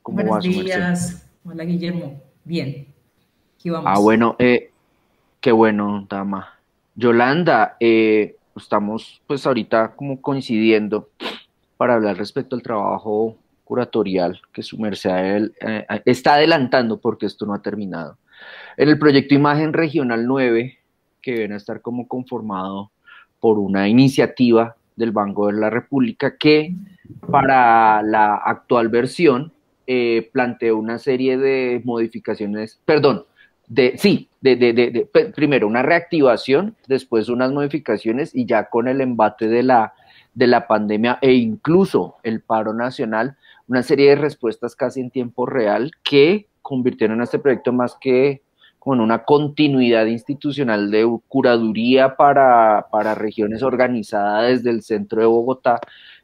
¿Cómo Buenos va su merced? días. Hola, Guillermo. Bien, aquí Ah, vamos. bueno, qué bueno, dama. Yolanda, estamos pues ahorita como coincidiendo para hablar respecto al trabajo curatorial que su merced está adelantando porque esto no ha terminado. En el proyecto Imagen Regional 9, que viene a estar como conformado por una iniciativa del Banco de la República que para la actual versión planteó una serie de modificaciones, perdón, primero una reactivación, después unas modificaciones y ya con el embate de la pandemia e incluso el paro nacional, una serie de respuestas casi en tiempo real que convirtieron a este proyecto más que como en una continuidad institucional de curaduría para regiones organizadas desde el centro de Bogotá,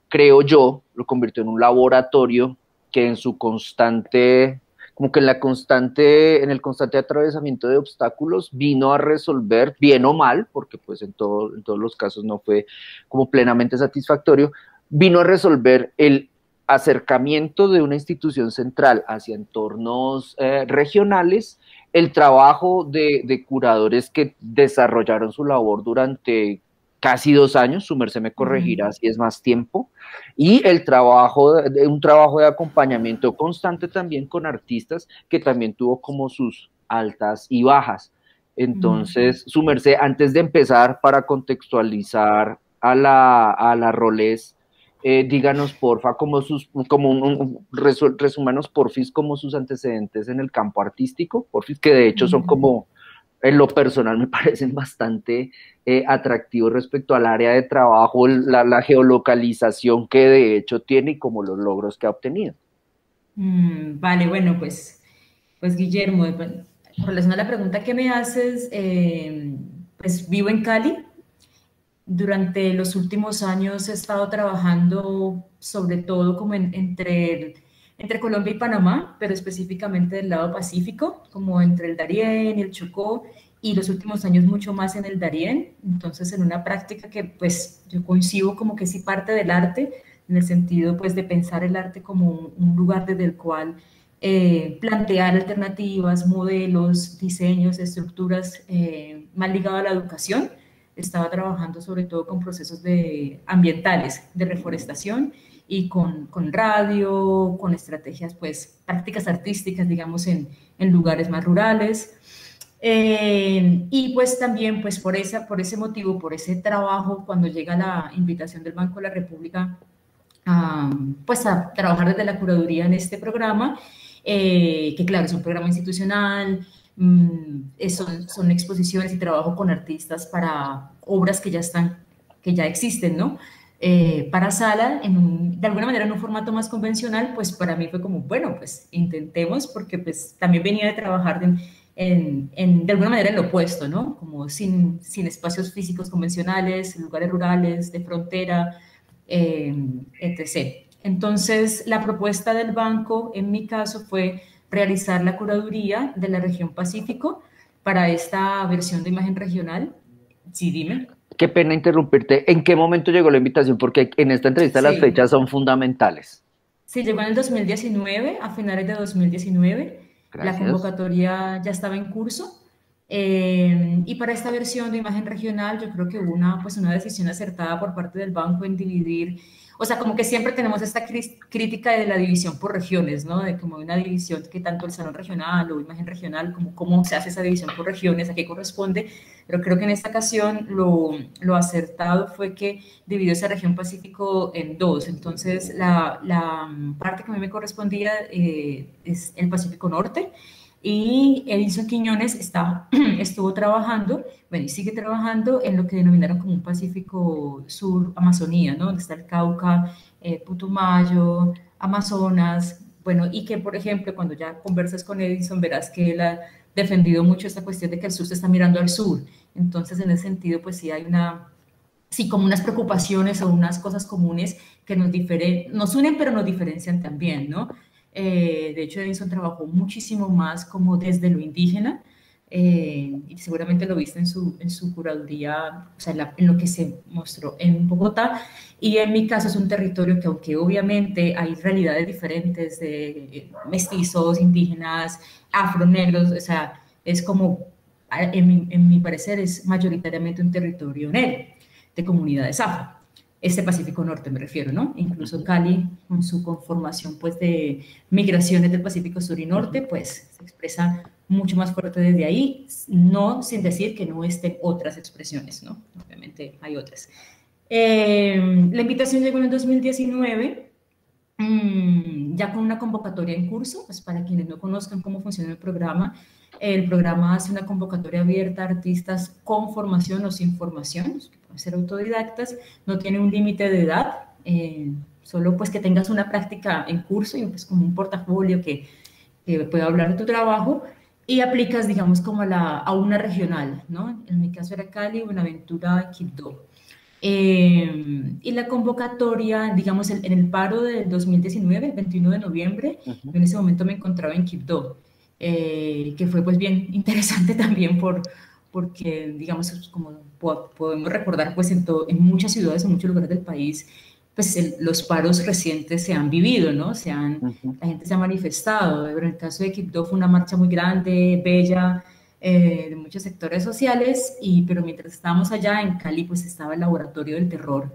creo yo, lo convirtió en un laboratorio que en su constante, como que en el constante atravesamiento de obstáculos vino a resolver, bien o mal, porque pues en todos los casos no fue como plenamente satisfactorio, vino a resolver el acercamiento de una institución central hacia entornos regionales, el trabajo de curadores que desarrollaron su labor durante casi 2 años, su merced me corregirá Ujú. si es más tiempo, y un trabajo de acompañamiento constante también con artistas que también tuvo como sus altas y bajas. Mm. Entonces, su merced, antes de empezar para contextualizar a la Rolés, díganos porfa, como resúmanos porfis como sus antecedentes en el campo artístico, porfis, que de hecho son Mm. como en lo personal me parecen bastante atractivos respecto al área de trabajo, la geolocalización que de hecho tiene y como los logros que ha obtenido. Vale, bueno, pues Guillermo, con relación a la pregunta que me haces, pues vivo en Cali. Durante los últimos años he estado trabajando sobre todo como entre Colombia y Panamá, pero específicamente del lado Pacífico, como entre el Darién y el Chocó, y los últimos años mucho más en el Darién. Entonces, en una práctica que pues yo coincido como que sí parte del arte, en el sentido pues de pensar el arte como un lugar desde el cual plantear alternativas, modelos, diseños, estructuras más ligadas a la educación. Estaba trabajando sobre todo con procesos ambientales, de reforestación y con radio, con estrategias, pues prácticas artísticas, digamos, en lugares más rurales. Y pues también, pues por ese motivo, por ese trabajo, cuando llega la invitación del Banco de la República a, pues a trabajar desde la curaduría en este programa, que claro, es un programa institucional, son exposiciones y trabajo con artistas para obras que ya están, que ya existen, ¿no? Para sala, de alguna manera en un formato más convencional, pues para mí fue como, bueno, pues intentemos, porque pues también venía de trabajar de alguna manera en lo opuesto, ¿no? Como sin espacios físicos convencionales, en lugares rurales, de frontera, eh, etc. Entonces, la propuesta del banco, en mi caso, fue realizar la curaduría de la región Pacífico para esta versión de imagen regional. Sí, dime. Qué pena interrumpirte. ¿En qué momento llegó la invitación? Porque en esta entrevista las Sí, fechas son fundamentales. sí, llegó en el 2019, a finales de 2019. La Gracias. convocatoria ya estaba en curso. Y para esta versión de imagen regional, yo creo que hubo pues una decisión acertada por parte del banco en dividir, o sea, como que siempre tenemos esta crítica de la división por regiones, ¿no? De como una división que tanto el salón regional o imagen regional, como cómo se hace esa división por regiones, a qué corresponde, pero creo que en esta ocasión lo acertado fue que dividió esa región Pacífico en dos. Entonces, la parte que a mí me correspondía es el Pacífico Norte, y Edison Quiñones estuvo trabajando, bueno, y sigue trabajando en lo que denominaron como un Pacífico Sur Amazonía, ¿no? Donde está el Cauca, Putumayo, Amazonas, bueno, y que, por ejemplo, cuando ya conversas con Edison, verás que él ha defendido mucho esta cuestión de que el sur se está mirando al sur. Entonces, en ese sentido, pues sí hay sí, como unas preocupaciones o unas cosas comunes que nos unen, pero nos diferencian también, ¿no? De hecho, Edison trabajó muchísimo más como desde lo indígena, y seguramente lo viste en su curaduría, o sea, en lo que se mostró en Bogotá. Y en mi caso es un territorio que, aunque obviamente hay realidades diferentes de mestizos, indígenas, afronegros, o sea, es como, en mi parecer, es mayoritariamente un territorio negro, de comunidades afro. Este Pacífico Norte me refiero, ¿no? Incluso Cali, con su conformación pues de migraciones del Pacífico Sur y Norte, pues se expresa mucho más fuerte desde ahí, no sin decir que no estén otras expresiones, ¿no? Obviamente hay otras. La invitación llegó en el 2019, ya con una convocatoria en curso, pues para quienes no conozcan cómo funciona el programa hace una convocatoria abierta a artistas con formación o sin formación, que pueden ser autodidactas, no tiene un límite de edad, solo pues que tengas una práctica en curso y pues como un portafolio que pueda hablar de tu trabajo, y aplicas, digamos, como a una regional, ¿no? En mi caso era Cali, Buenaventura, Quibdó. Y la convocatoria, digamos, en el paro del 2019, el 21 de noviembre, yo en ese momento me encontraba en Quibdó, que fue pues bien interesante también porque, digamos, como podemos recordar, pues en muchas ciudades, en muchos lugares del país, pues los paros recientes se han vivido, ¿no? La gente se ha manifestado. Pero en el caso de Quibdó fue una marcha muy grande, bella, de muchos sectores sociales, pero mientras estábamos allá en Cali, pues estaba el laboratorio del terror,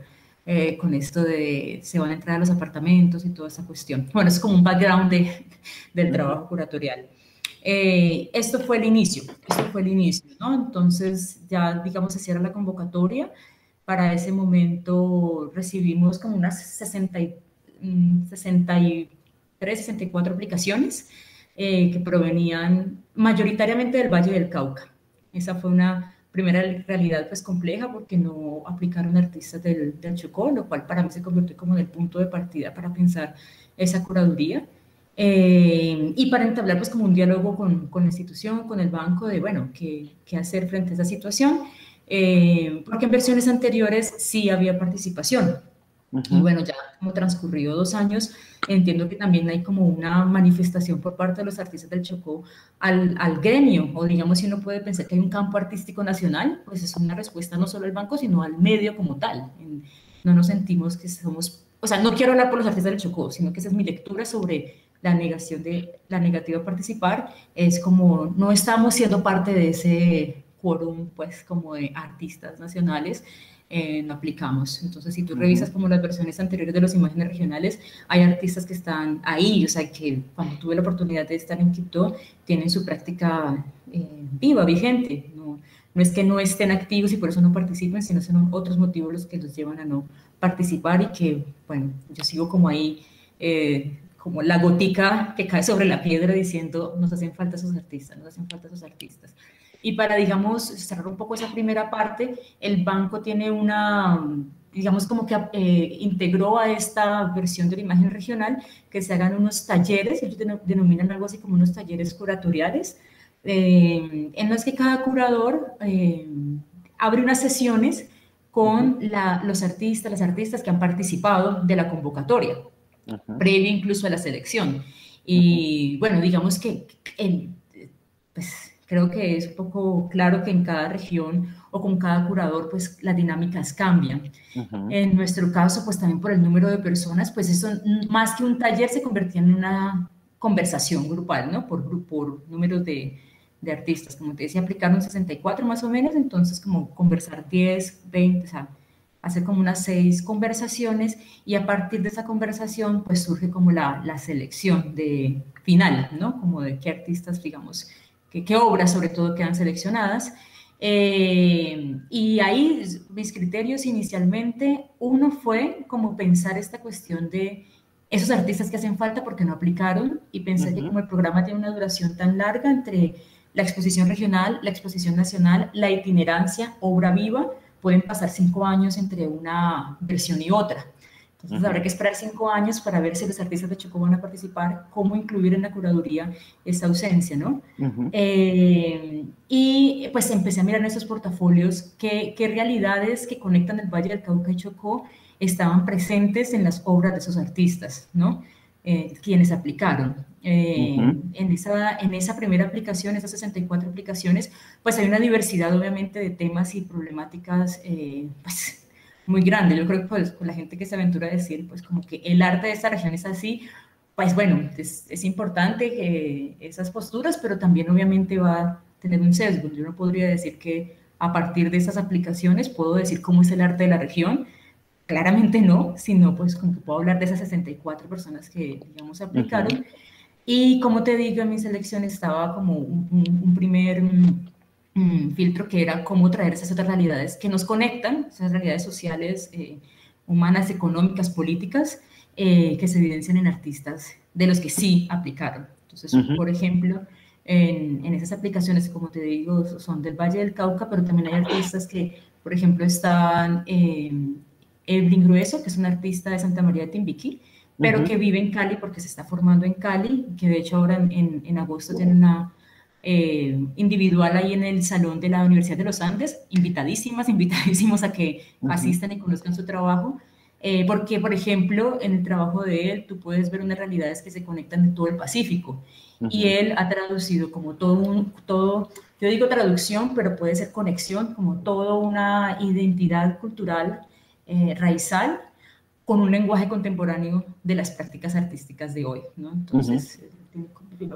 con esto de se van a entrar a los apartamentos y toda esa cuestión. Bueno, es como un background del trabajo curatorial. Esto fue el inicio, ¿no? Entonces ya, digamos, se cierra la convocatoria. Para ese momento recibimos como unas 63, 64 aplicaciones, que provenían mayoritariamente del Valle del Cauca. Esa fue una primera realidad pues compleja, porque no aplicaron artistas del Chocó, lo cual para mí se convirtió como en el punto de partida para pensar esa curaduría. Y para entablar pues como un diálogo con la institución, con el banco, de bueno, qué hacer frente a esa situación, porque en versiones anteriores sí había participación. Y bueno, ya como transcurrido 2 años, entiendo que también hay como una manifestación por parte de los artistas del Chocó al gremio, o digamos, si uno puede pensar que hay un campo artístico nacional, pues es una respuesta no solo al banco, sino al medio como tal. No nos sentimos que somos, o sea, no quiero hablar por los artistas del Chocó, sino que esa es mi lectura sobre la negativa a participar, es como no estamos siendo parte de ese quórum, pues, como de artistas nacionales, no aplicamos. Entonces, si tú revisas como las versiones anteriores de las imágenes regionales, hay artistas que están ahí, o sea, que cuando tuve la oportunidad de estar en Quibdó, tienen su práctica viva, vigente. No es que no estén activos y por eso no participen, sino son otros motivos los que los llevan a no participar, y que, bueno, yo sigo como ahí, como la gotica que cae sobre la piedra diciendo, nos hacen falta esos artistas, nos hacen falta esos artistas. Y para, digamos, cerrar un poco esa primera parte, el banco tiene digamos, como que integró a esta versión de la imagen regional que se hagan unos talleres, ellos denominan algo así como unos talleres curatoriales, en los que cada curador abre unas sesiones con los artistas, las artistas que han participado de la convocatoria, previo incluso a la selección. Y bueno, digamos que pues creo que es un poco claro que en cada región o con cada curador, pues las dinámicas cambian. En nuestro caso, pues también por el número de personas, pues eso más que un taller se convertía en una conversación grupal, ¿no? Por números de artistas. Como te decía, aplicaron 64 más o menos, entonces como conversar 10, 20, o sea, hacer como unas 6 conversaciones, y a partir de esa conversación pues surge como la selección final, ¿no? Como de qué artistas, digamos, qué obras sobre todo quedan seleccionadas. Y ahí mis criterios inicialmente, uno fue como pensar esta cuestión de esos artistas que hacen falta porque no aplicaron, y pensé que como el programa tiene una duración tan larga entre la exposición regional, la exposición nacional, la itinerancia, obra viva, pueden pasar 5 años entre una versión y otra. Entonces habrá que esperar 5 años para ver si los artistas de Chocó van a participar, cómo incluir en la curaduría esa ausencia, ¿no? Y pues empecé a mirar en esos portafolios qué realidades que conectan el Valle del Cauca y Chocó estaban presentes en las obras de esos artistas, ¿no? quienes aplicaron. Ujú. En esa primera aplicación, esas 64 aplicaciones, pues hay una diversidad obviamente de temas y problemáticas pues, muy grande. Yo creo que pues, con la gente que se aventura a decir, pues como que el arte de esta región es así, pues bueno, es importante que esas posturas, pero también obviamente va a tener un sesgo. Yo no podría decir que a partir de esas aplicaciones puedo decir cómo es el arte de la región. Claramente no, sino pues como que puedo hablar de esas 64 personas que, digamos, Ujú. aplicaron. Y como te digo, en mi selección estaba como un primer filtro que era cómo traer esas otras realidades que nos conectan, esas realidades sociales, humanas, económicas, políticas, que se evidencian en artistas de los que sí aplicaron. Entonces, Ujú. por ejemplo, en esas aplicaciones, como te digo, son del Valle del Cauca, pero también hay artistas que, por ejemplo, están Evelyn Grueso, que es una artista de Santa María de Timbiquí, pero Ujú. que vive en Cali porque se está formando en Cali, que de hecho ahora en agosto tiene una individual ahí en el Salón de la Universidad de los Andes, invitadísimas, invitadísimos a que Ujú. asistan y conozcan su trabajo, porque, por ejemplo, en el trabajo de él tú puedes ver unas realidades que se conectan en todo el Pacífico, y Ujú. él ha traducido como todo, yo digo traducción, pero puede ser conexión, como toda una identidad cultural raizal con un lenguaje contemporáneo de las prácticas artísticas de hoy, ¿no? Ujú. Entonces,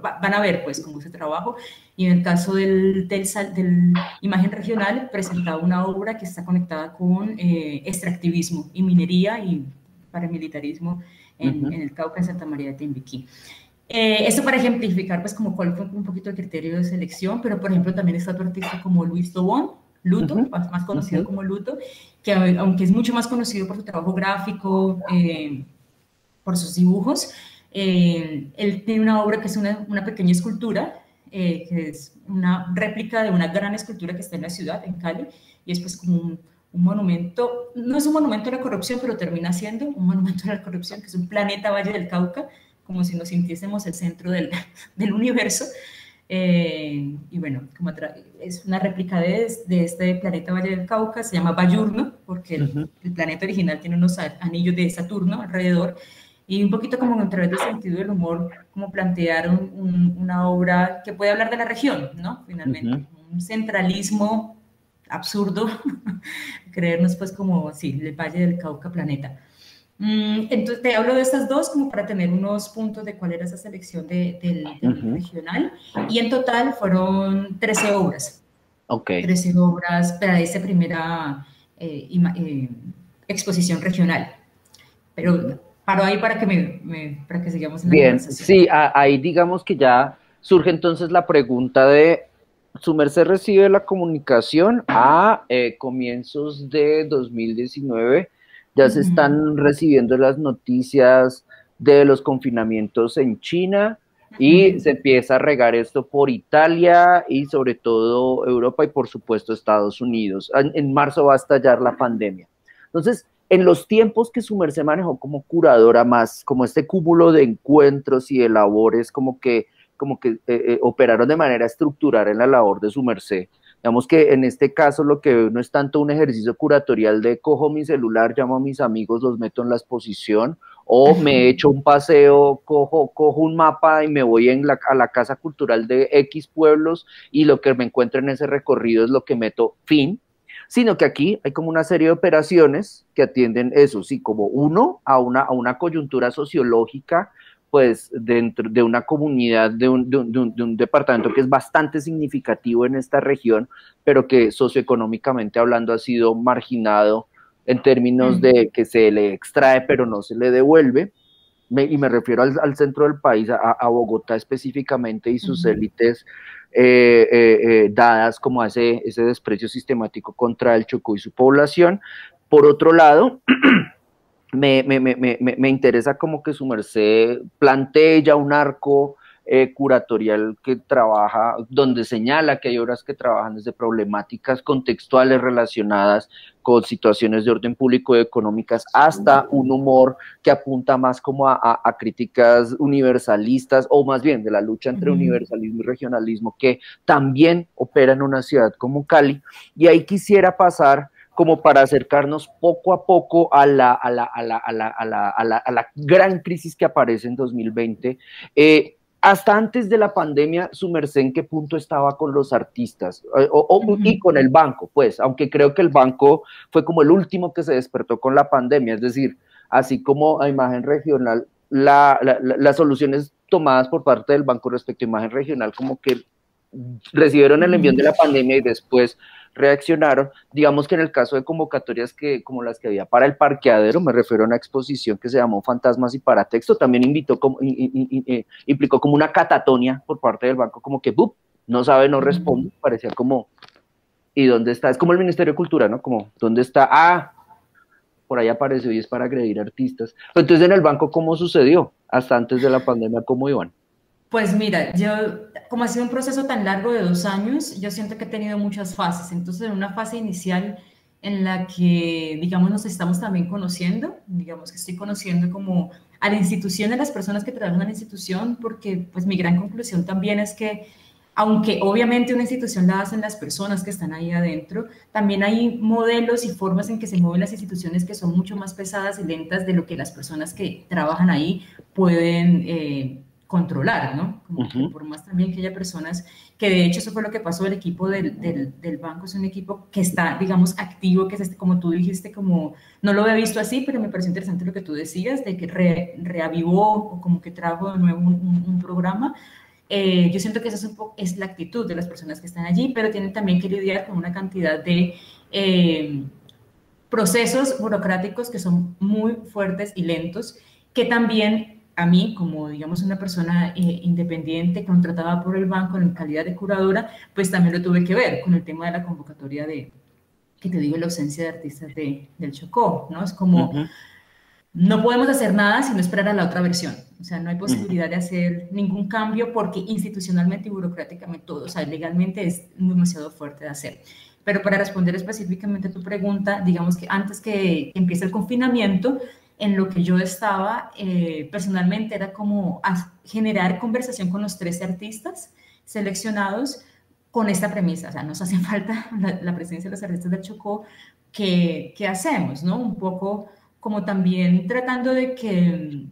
van a ver, pues, cómo ese trabajo. Y en el caso del imagen regional, presentaba una obra que está conectada con extractivismo y minería y paramilitarismo Ujú. en el Cauca, en Santa María de Timbiquí. Esto para ejemplificar, pues, como cuál fue un poquito el criterio de selección, pero, por ejemplo, también está otro artista como Luis Tobón, Luto, Ujú. más conocido Ujú. como Luto, que aunque es mucho más conocido por su trabajo gráfico, por sus dibujos, él tiene una obra que es una pequeña escultura, que es una réplica de una gran escultura que está en la ciudad, en Cali, y es pues como un monumento, no es un monumento a la corrupción, pero termina siendo un monumento a la corrupción, que es un planeta Valle del Cauca, como si nos sintiésemos el centro del universo. Y bueno, es una réplica de este planeta Valle del Cauca, se llama Bayurno, porque Ujú. el planeta original tiene unos anillos de Saturno alrededor, y un poquito como a través del sentido del humor, como plantear una obra que puede hablar de la región, ¿no? Ujú. Finalmente, un centralismo absurdo, creernos pues como, sí, el Valle del Cauca planeta. Entonces, te hablo de estas dos como para tener unos puntos de cuál era esa selección del Ujú. regional. Y en total fueron 13 obras. Ok. 13 obras para esa primera exposición regional. Ujú. Pero paro ahí para que, para que sigamos en la Bien, conversación. sí, ahí digamos que ya surge entonces la pregunta de, ¿su merced recibe la comunicación a comienzos de 2019? Ya se están recibiendo las noticias de los confinamientos en China y se empieza a regar esto por Italia y sobre todo Europa y por supuesto Estados Unidos. En marzo va a estallar la pandemia. Entonces, en los tiempos que su merced manejó como curadora, más como este cúmulo de encuentros y de labores, operaron de manera estructural en la labor de su merced. Digamos que en este caso lo que no es tanto un ejercicio curatorial de cojo mi celular, llamo a mis amigos, los meto en la exposición, o me echo un paseo, cojo un mapa y me voy a la casa cultural de X pueblos y lo que me encuentro en ese recorrido es lo que meto, fin, sino que aquí hay como una serie de operaciones que atienden eso, sí, como uno a una coyuntura sociológica, pues dentro de una comunidad, de un departamento que es bastante significativo en esta región, pero que socioeconómicamente hablando ha sido marginado en términos de que se le extrae pero no se le devuelve. Y me refiero al centro del país, a Bogotá específicamente y sus élites dadas como a ese desprecio sistemático contra el Chocó y su población. Por otro lado, me interesa como que su merced plantee ya un arco curatorial que trabaja, donde señala que hay obras que trabajan desde problemáticas contextuales relacionadas con situaciones de orden público y económicas, hasta un humor que apunta más como a críticas universalistas, o más bien de la lucha entre universalismo y regionalismo, que también opera en una ciudad como Cali. Y ahí quisiera pasar como para acercarnos poco a poco a la gran crisis que aparece en 2020. Hasta antes de la pandemia, su merced, ¿en qué punto estaba con los artistas? Y con el banco, pues, aunque creo que el banco fue como el último que se despertó con la pandemia, es decir, así como a imagen regional, las soluciones tomadas por parte del banco respecto a imagen regional como que recibieron el envión de la pandemia y después reaccionaron. Digamos que en el caso de convocatorias como las que había para el parqueadero, me refiero a una exposición que se llamó Fantasmas y Paratexto, también implicó como una catatonia por parte del banco, como que ¡bup! No sabe, no responde, parecía como, ¿y dónde está? Es como el Ministerio de Cultura, ¿no? Como, ¿dónde está? Ah, por ahí apareció y es para agredir artistas. Pero entonces en el banco, ¿cómo sucedió? Hasta antes de la pandemia, ¿cómo iban? Pues mira, yo, como ha sido un proceso tan largo de 2 años, yo siento que he tenido muchas fases. Entonces, en una fase inicial en la que, digamos, nos estamos también conociendo, digamos que estoy conociendo como a la institución, a las personas que trabajan en la institución, porque pues mi gran conclusión también es que, aunque obviamente una institución la hacen las personas que están ahí adentro, también hay modelos y formas en que se mueven las instituciones que son mucho más pesadas y lentas de lo que las personas que trabajan ahí pueden controlar, ¿no? Como que por más también que haya personas, que de hecho eso fue lo que pasó, el equipo del banco es un equipo que está, digamos, activo, que es como tú dijiste, como, no lo había visto así, pero me pareció interesante lo que tú decías, de que reavivó o como que trajo de nuevo un programa. Yo siento que esa es la actitud de las personas que están allí, pero tienen también que lidiar con una cantidad de procesos burocráticos que son muy fuertes y lentos, que también a mí, como digamos una persona independiente contratada por el banco en calidad de curadora, pues también lo tuve que ver con el tema de la convocatoria de, que te digo, la ausencia de artistas del Chocó, ¿no? Es como, no podemos hacer nada sino esperar a la otra versión. O sea, no hay posibilidad de hacer ningún cambio porque institucionalmente y burocráticamente todo, o sea, legalmente es demasiado fuerte de hacer. Pero para responder específicamente a tu pregunta, digamos que antes que empiece el confinamiento, en lo que yo estaba personalmente era como generar conversación con los 13 artistas seleccionados con esta premisa, o sea, nos hace falta la presencia de los artistas del Chocó, ¿qué hacemos? ¿No? Un poco como también tratando de que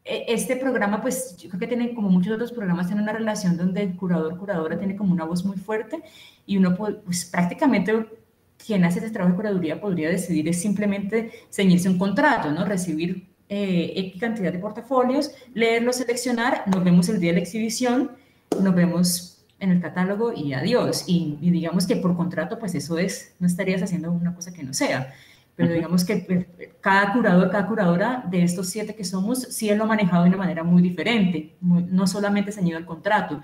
este programa, pues yo creo que tiene, como muchos otros programas, tiene una relación donde el curador, curadora tiene como una voz muy fuerte y uno, pues prácticamente quien hace ese trabajo de curaduría podría decidir es simplemente ceñirse un contrato, ¿no? Recibir X cantidad de portafolios, leerlo, seleccionar, nos vemos el día de la exhibición, nos vemos en el catálogo y adiós. Y digamos que por contrato, pues eso es, no estarías haciendo una cosa que no sea. Pero digamos que cada curador, cada curadora de estos 7 que somos, sí lo ha manejado de una manera muy diferente, no solamente ceñido al contrato,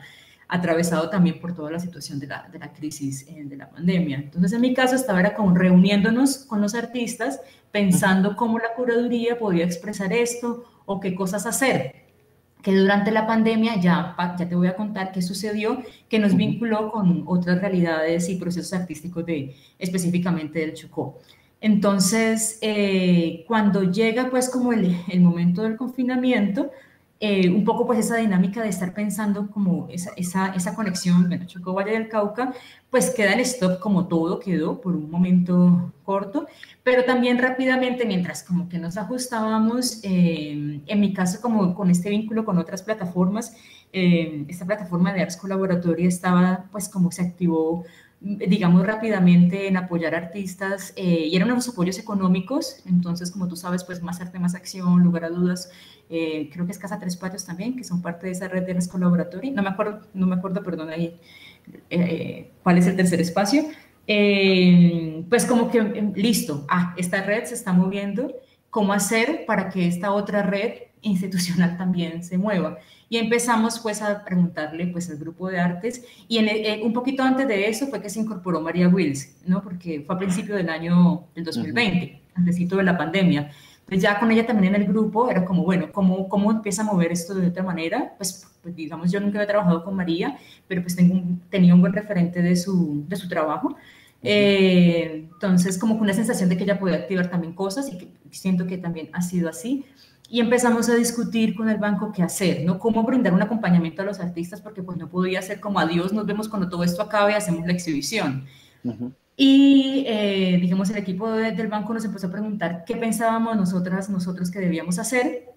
atravesado también por toda la situación de la crisis de la pandemia. Entonces, en mi caso, era como reuniéndonos con los artistas, pensando cómo la curaduría podía expresar esto o qué cosas hacer. Que durante la pandemia, ya te voy a contar qué sucedió, que nos vinculó con otras realidades y procesos artísticos específicamente del Chocó. Entonces, cuando llega pues como el momento del confinamiento, un poco pues esa dinámica de estar pensando como esa conexión, bueno, Chocó, Valle del Cauca, pues queda en stop como todo quedó por un momento corto, pero también rápidamente, mientras como que nos ajustábamos, en mi caso como con este vínculo con otras plataformas, esta plataforma de Arts Colaboratoria estaba pues como se activó digamos, rápidamente en apoyar artistas y eran unos apoyos económicos, entonces, como tú sabes, pues más arte, más acción, lugar a dudas, creo que es Casa Tres Patios también, que son parte de esa red de las colaboratorias, no me acuerdo, perdón, ahí, cuál es el tercer espacio, pues como que, listo, esta red se está moviendo, ¿cómo hacer para que esta otra red institucional también se mueva? Y empezamos pues a preguntarle pues al grupo de artes y un poquito antes de eso fue que se incorporó María Wills, ¿no? Porque fue a principio del año del 2020, antesito de la pandemia. Entonces ya con ella también en el grupo era como, bueno, ¿cómo empieza a mover esto de otra manera? Pues digamos, yo nunca había trabajado con María, pero pues tenía un buen referente de su trabajo. Entonces como con una sensación de que ella podía activar también cosas y que siento que también ha sido así. Y empezamos a discutir con el banco qué hacer, ¿no? Cómo brindar un acompañamiento a los artistas, porque pues no podía ser como adiós, nos vemos cuando todo esto acabe, hacemos la exhibición. Y, digamos, el equipo del banco nos empezó a preguntar qué pensábamos nosotros que debíamos hacer.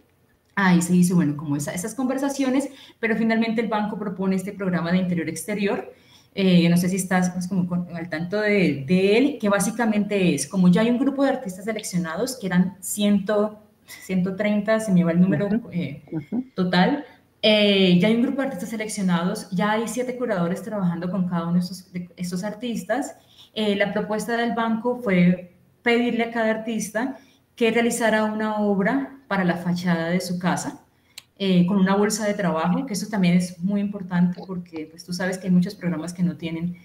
Ahí se dice, bueno, como esas conversaciones, pero finalmente el banco propone este programa de interior-exterior. No sé si estás pues, como al tanto de él, que básicamente es, como ya hay un grupo de artistas seleccionados, que eran 130, se me va el número Ujú, ujú, total, ya hay un grupo de artistas seleccionados, ya hay 7 curadores trabajando con cada uno de estos artistas. La propuesta del banco fue pedirle a cada artista que realizara una obra para la fachada de su casa, con una bolsa de trabajo, que eso también es muy importante porque pues, tú sabes que hay muchos programas que no tienen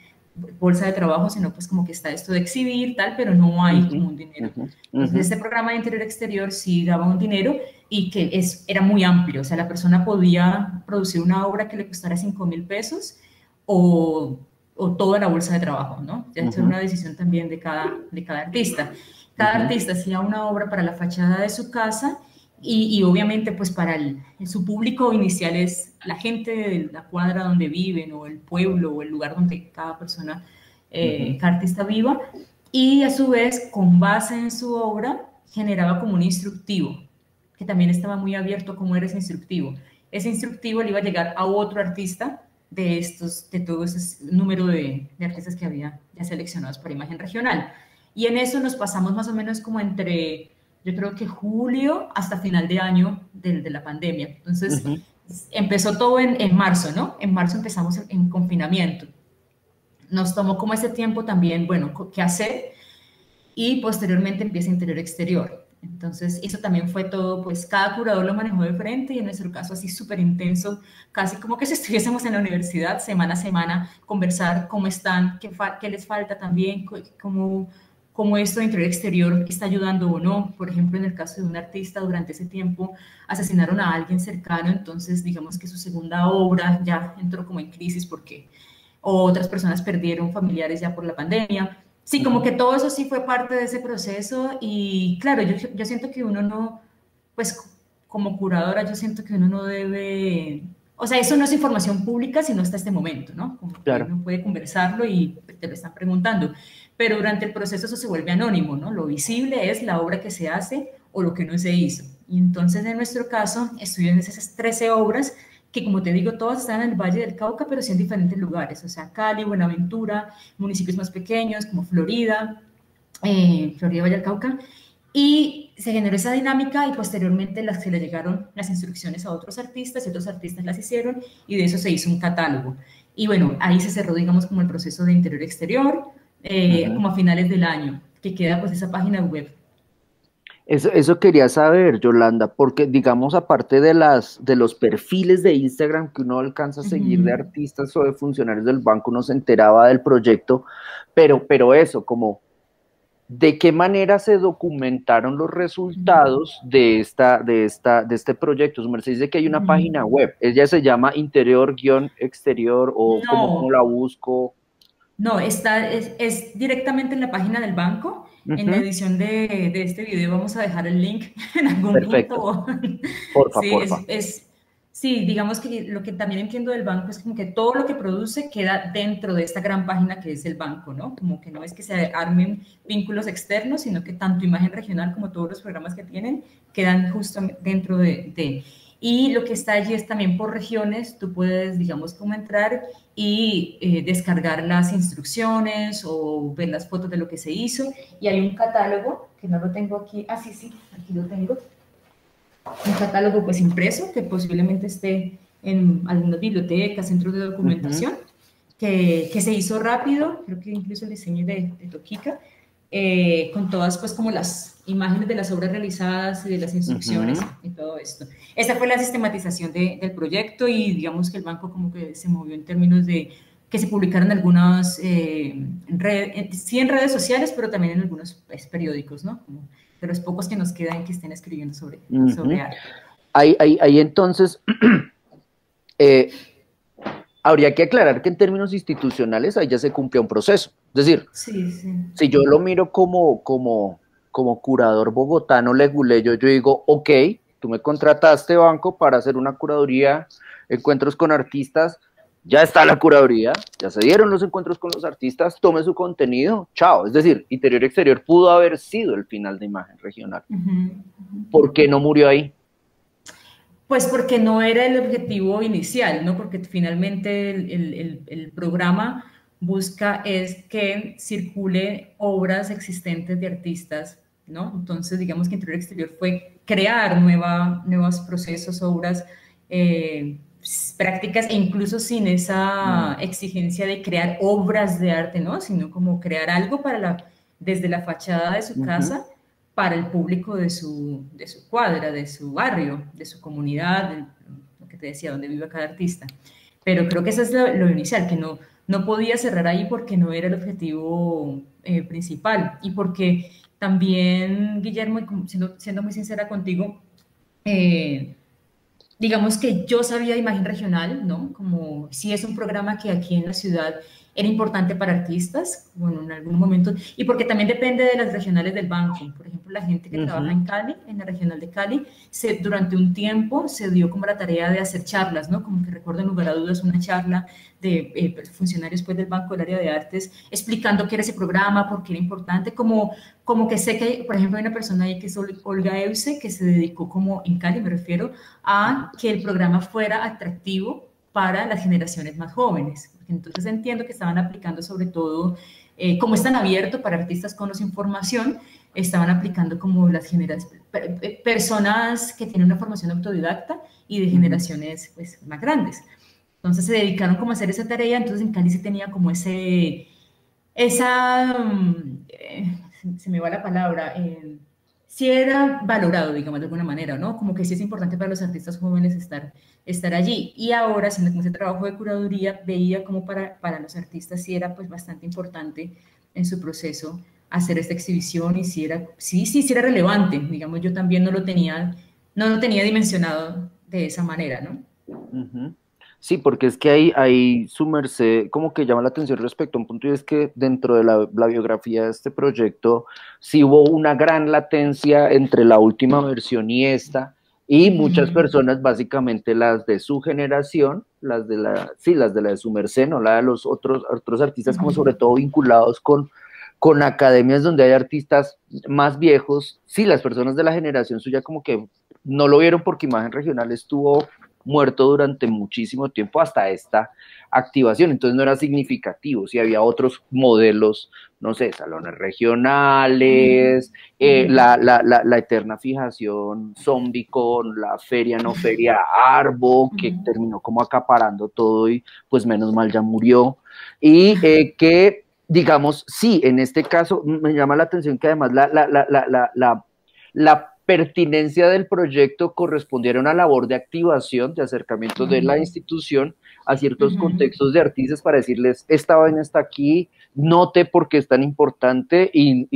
bolsa de trabajo, sino pues como que está esto de exhibir, tal, pero no hay ujú, como un dinero. ujú, Entonces, ujú, este programa de interior-exterior sí daba un dinero y que era muy amplio, o sea, la persona podía producir una obra que le costara 5.000 pesos o, o toda la bolsa de trabajo, ¿no? Ya es ujú, una decisión también de cada artista. Cada ujú, artista hacía una obra para la fachada de su casa y obviamente pues para su público inicial es la gente de la cuadra donde viven o el pueblo o el lugar donde cada persona, ujú, cada artista viva, y a su vez con base en su obra generaba como un instructivo, que también estaba muy abierto cómo era ese instructivo. Ese instructivo le iba a llegar a otro artista de todo ese número de artistas que había ya seleccionados por imagen regional. Y en eso nos pasamos más o menos como entre, yo creo que julio hasta final de año de la pandemia. Entonces, ujú. empezó todo en marzo, ¿no? En marzo empezamos en confinamiento. Nos tomó como ese tiempo también, bueno, qué hacer, y posteriormente empieza interior-exterior. Entonces, eso también fue todo, pues cada curador lo manejó de frente y en nuestro caso así súper intenso, casi como que si estuviésemos en la universidad, semana a semana, conversar cómo están, qué les falta también, cómo esto de interior-exterior está ayudando o no. Por ejemplo, en el caso de un artista, durante ese tiempo asesinaron a alguien cercano, entonces digamos que su segunda obra ya entró como en crisis porque otras personas perdieron familiares ya por la pandemia. Sí, como Ujú. que todo eso sí fue parte de ese proceso y claro, yo siento que uno no, pues como curadora, yo siento que uno no debe, o sea, eso no es información pública sino hasta este momento, ¿no? Como que Claro. uno puede conversarlo y te lo están preguntando, pero durante el proceso eso se vuelve anónimo, ¿no? Lo visible es la obra que se hace o lo que no se hizo. Y entonces en nuestro caso, estudié esas 13 obras que como te digo, todas están en el Valle del Cauca, pero sí en diferentes lugares, o sea, Cali, Buenaventura, municipios más pequeños como Florida, Florida, Valle del Cauca, y se generó esa dinámica y posteriormente se le llegaron las instrucciones a otros artistas y otros artistas las hicieron y de eso se hizo un catálogo. Y bueno, ahí se cerró, digamos, como el proceso de interior-exterior, Ujú. como a finales del año, que queda pues esa página web. Eso quería saber, Yolanda, porque digamos, aparte de los perfiles de Instagram que uno alcanza a Uh seguir de -huh. artistas o de funcionarios del banco, uno se enteraba del proyecto, pero eso, como de qué manera se documentaron los resultados de este proyecto. Su merced dice que hay Uh una -huh. página web, ella se llama Interior-Exterior o cómo No, la busco. no, es directamente en la página del banco. En la Ujú. edición de este video vamos a dejar el link en algún Perfecto, punto. porfa, Sí, porfa. sí, digamos que lo que también entiendo del banco es como que todo lo que produce queda dentro de esta gran página que es el banco, ¿no? Como que no es que se armen vínculos externos, sino que tanto imagen regional como todos los programas que tienen quedan justo dentro de. Y lo que está allí es también por regiones, tú puedes, digamos, como entrar y descargar las instrucciones o ver las fotos de lo que se hizo. Y hay un catálogo, que no lo tengo aquí, sí, sí, aquí lo tengo, un catálogo pues impreso que posiblemente esté en algunas bibliotecas, centros de Ujú, documentación, que se hizo rápido, creo que incluso el diseño de Toquica, con todas pues como las imágenes de las obras realizadas y de las instrucciones ujú. y todo esto. Esta fue la sistematización del proyecto y digamos que el banco como que se movió en términos de que se publicaron algunas, sí en redes sociales, pero también en algunos pues, periódicos, ¿no? Como de los pocos que nos quedan que estén escribiendo sobre Ujú. arte. Ahí entonces, eh, habría que aclarar que en términos institucionales ahí ya se cumplió un proceso. Es decir, Sí, sí. si yo lo miro como curador bogotano leguleyo, yo digo, ok, tú me contrataste, banco, para hacer una curaduría, encuentros con artistas, ya está la curaduría, ya se dieron los encuentros con los artistas, tome su contenido, chao. Es decir, Interior-Exterior pudo haber sido el final de Imagen Regional. ¿Por qué no murió ahí? Pues porque no era el objetivo inicial, ¿no? Porque finalmente el programa busca es que circule obras existentes de artistas, ¿no? Entonces, digamos que Interior Exterior fue crear nuevos procesos, obras, prácticas, e incluso sin esa exigencia de crear obras de arte, ¿no? Sino como crear algo desde la fachada de su casa para el público de su cuadra, de su barrio, de su comunidad, lo que te decía, donde vive cada artista. Pero creo que eso es lo inicial, que no podía cerrar ahí porque no era el objetivo principal y porque también, Guillermo, siendo muy sincera contigo, digamos que yo sabía de Imagen Regional, ¿no? Como si es un programa que aquí en la ciudad era importante para artistas, bueno, en algún momento, y porque también depende de las regionales del banco. Por ejemplo, la gente que trabaja en Cali, en la regional de Cali, durante un tiempo se dio como la tarea de hacer charlas, ¿no? Como que recuerdo en lugar a dudas una charla de funcionarios pues, del Banco del Área de Artes explicando qué era ese programa, por qué era importante, como que sé que, por ejemplo, hay una persona ahí que es Olga Euse, que se dedicó como en Cali, me refiero, a que el programa fuera atractivo para las generaciones más jóvenes. Entonces entiendo que estaban aplicando sobre todo, como es tan abierto para artistas con información, estaban aplicando como las personas que tienen una formación autodidacta y de generaciones pues, más grandes. Entonces se dedicaron como a hacer esa tarea, entonces en Cali se tenía como se me va la palabra, sí era valorado, digamos, de alguna manera, ¿no? Como que sí es importante para los artistas jóvenes estar allí. Y ahora, haciendo como ese trabajo de curaduría, veía como para los artistas sí era pues bastante importante en su proceso hacer esta exhibición y sí era relevante, digamos, yo también no lo tenía dimensionado de esa manera, ¿no? Sí, porque es que ahí su merced como que llama la atención respecto a un punto y es que dentro de la biografía de este proyecto sí hubo una gran latencia entre la última versión y esta, y muchas personas, básicamente las de su generación, las de la de su merced, no la de los otros artistas, como sobre todo vinculados con academias donde hay artistas más viejos, sí, las personas de la generación suya como que no lo vieron porque Imagen Regional estuvo muerto durante muchísimo tiempo hasta esta activación, entonces no era significativo, si había otros modelos, no sé, salones regionales, la eterna fijación zombie con la feria no feria Arbo, que terminó como acaparando todo y pues menos mal ya murió, y que digamos, sí, en este caso me llama la atención que además la pertinencia del proyecto correspondiera a una labor de activación, de acercamiento de la institución a ciertos contextos de artistas para decirles, esta vaina está aquí, note por qué es tan importante y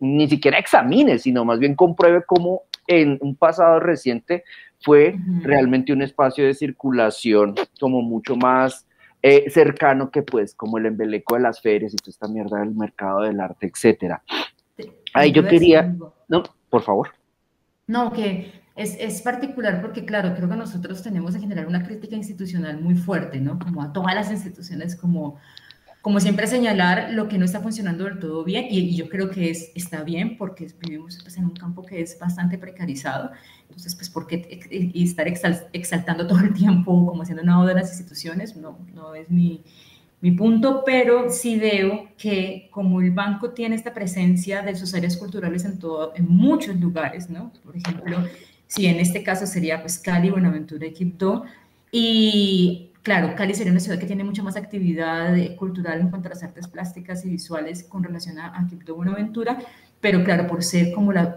ni siquiera examine, sino más bien compruebe cómo en un pasado reciente fue realmente un espacio de circulación como mucho más cercano que pues como el embeleco de las ferias y toda esta mierda del mercado del arte, etcétera. Ahí yo quería, no, por favor. No, que es particular porque, claro, creo que nosotros tenemos en general una crítica institucional muy fuerte, ¿no? Como a todas las instituciones, como siempre señalar lo que no está funcionando del todo bien, y yo creo que está bien porque vivimos pues, en un campo que es bastante precarizado, entonces, pues, ¿por qué estar exaltando todo el tiempo como haciendo una oda de las instituciones? No es mi punto, pero sí veo que como el banco tiene esta presencia de sus áreas culturales en muchos lugares, ¿no? Por ejemplo, si en este caso sería pues Cali, Buenaventura y Quibdó, y claro, Cali sería una ciudad que tiene mucha más actividad cultural en cuanto a las artes plásticas y visuales con relación a Quibdó, Buenaventura, pero claro, por ser como las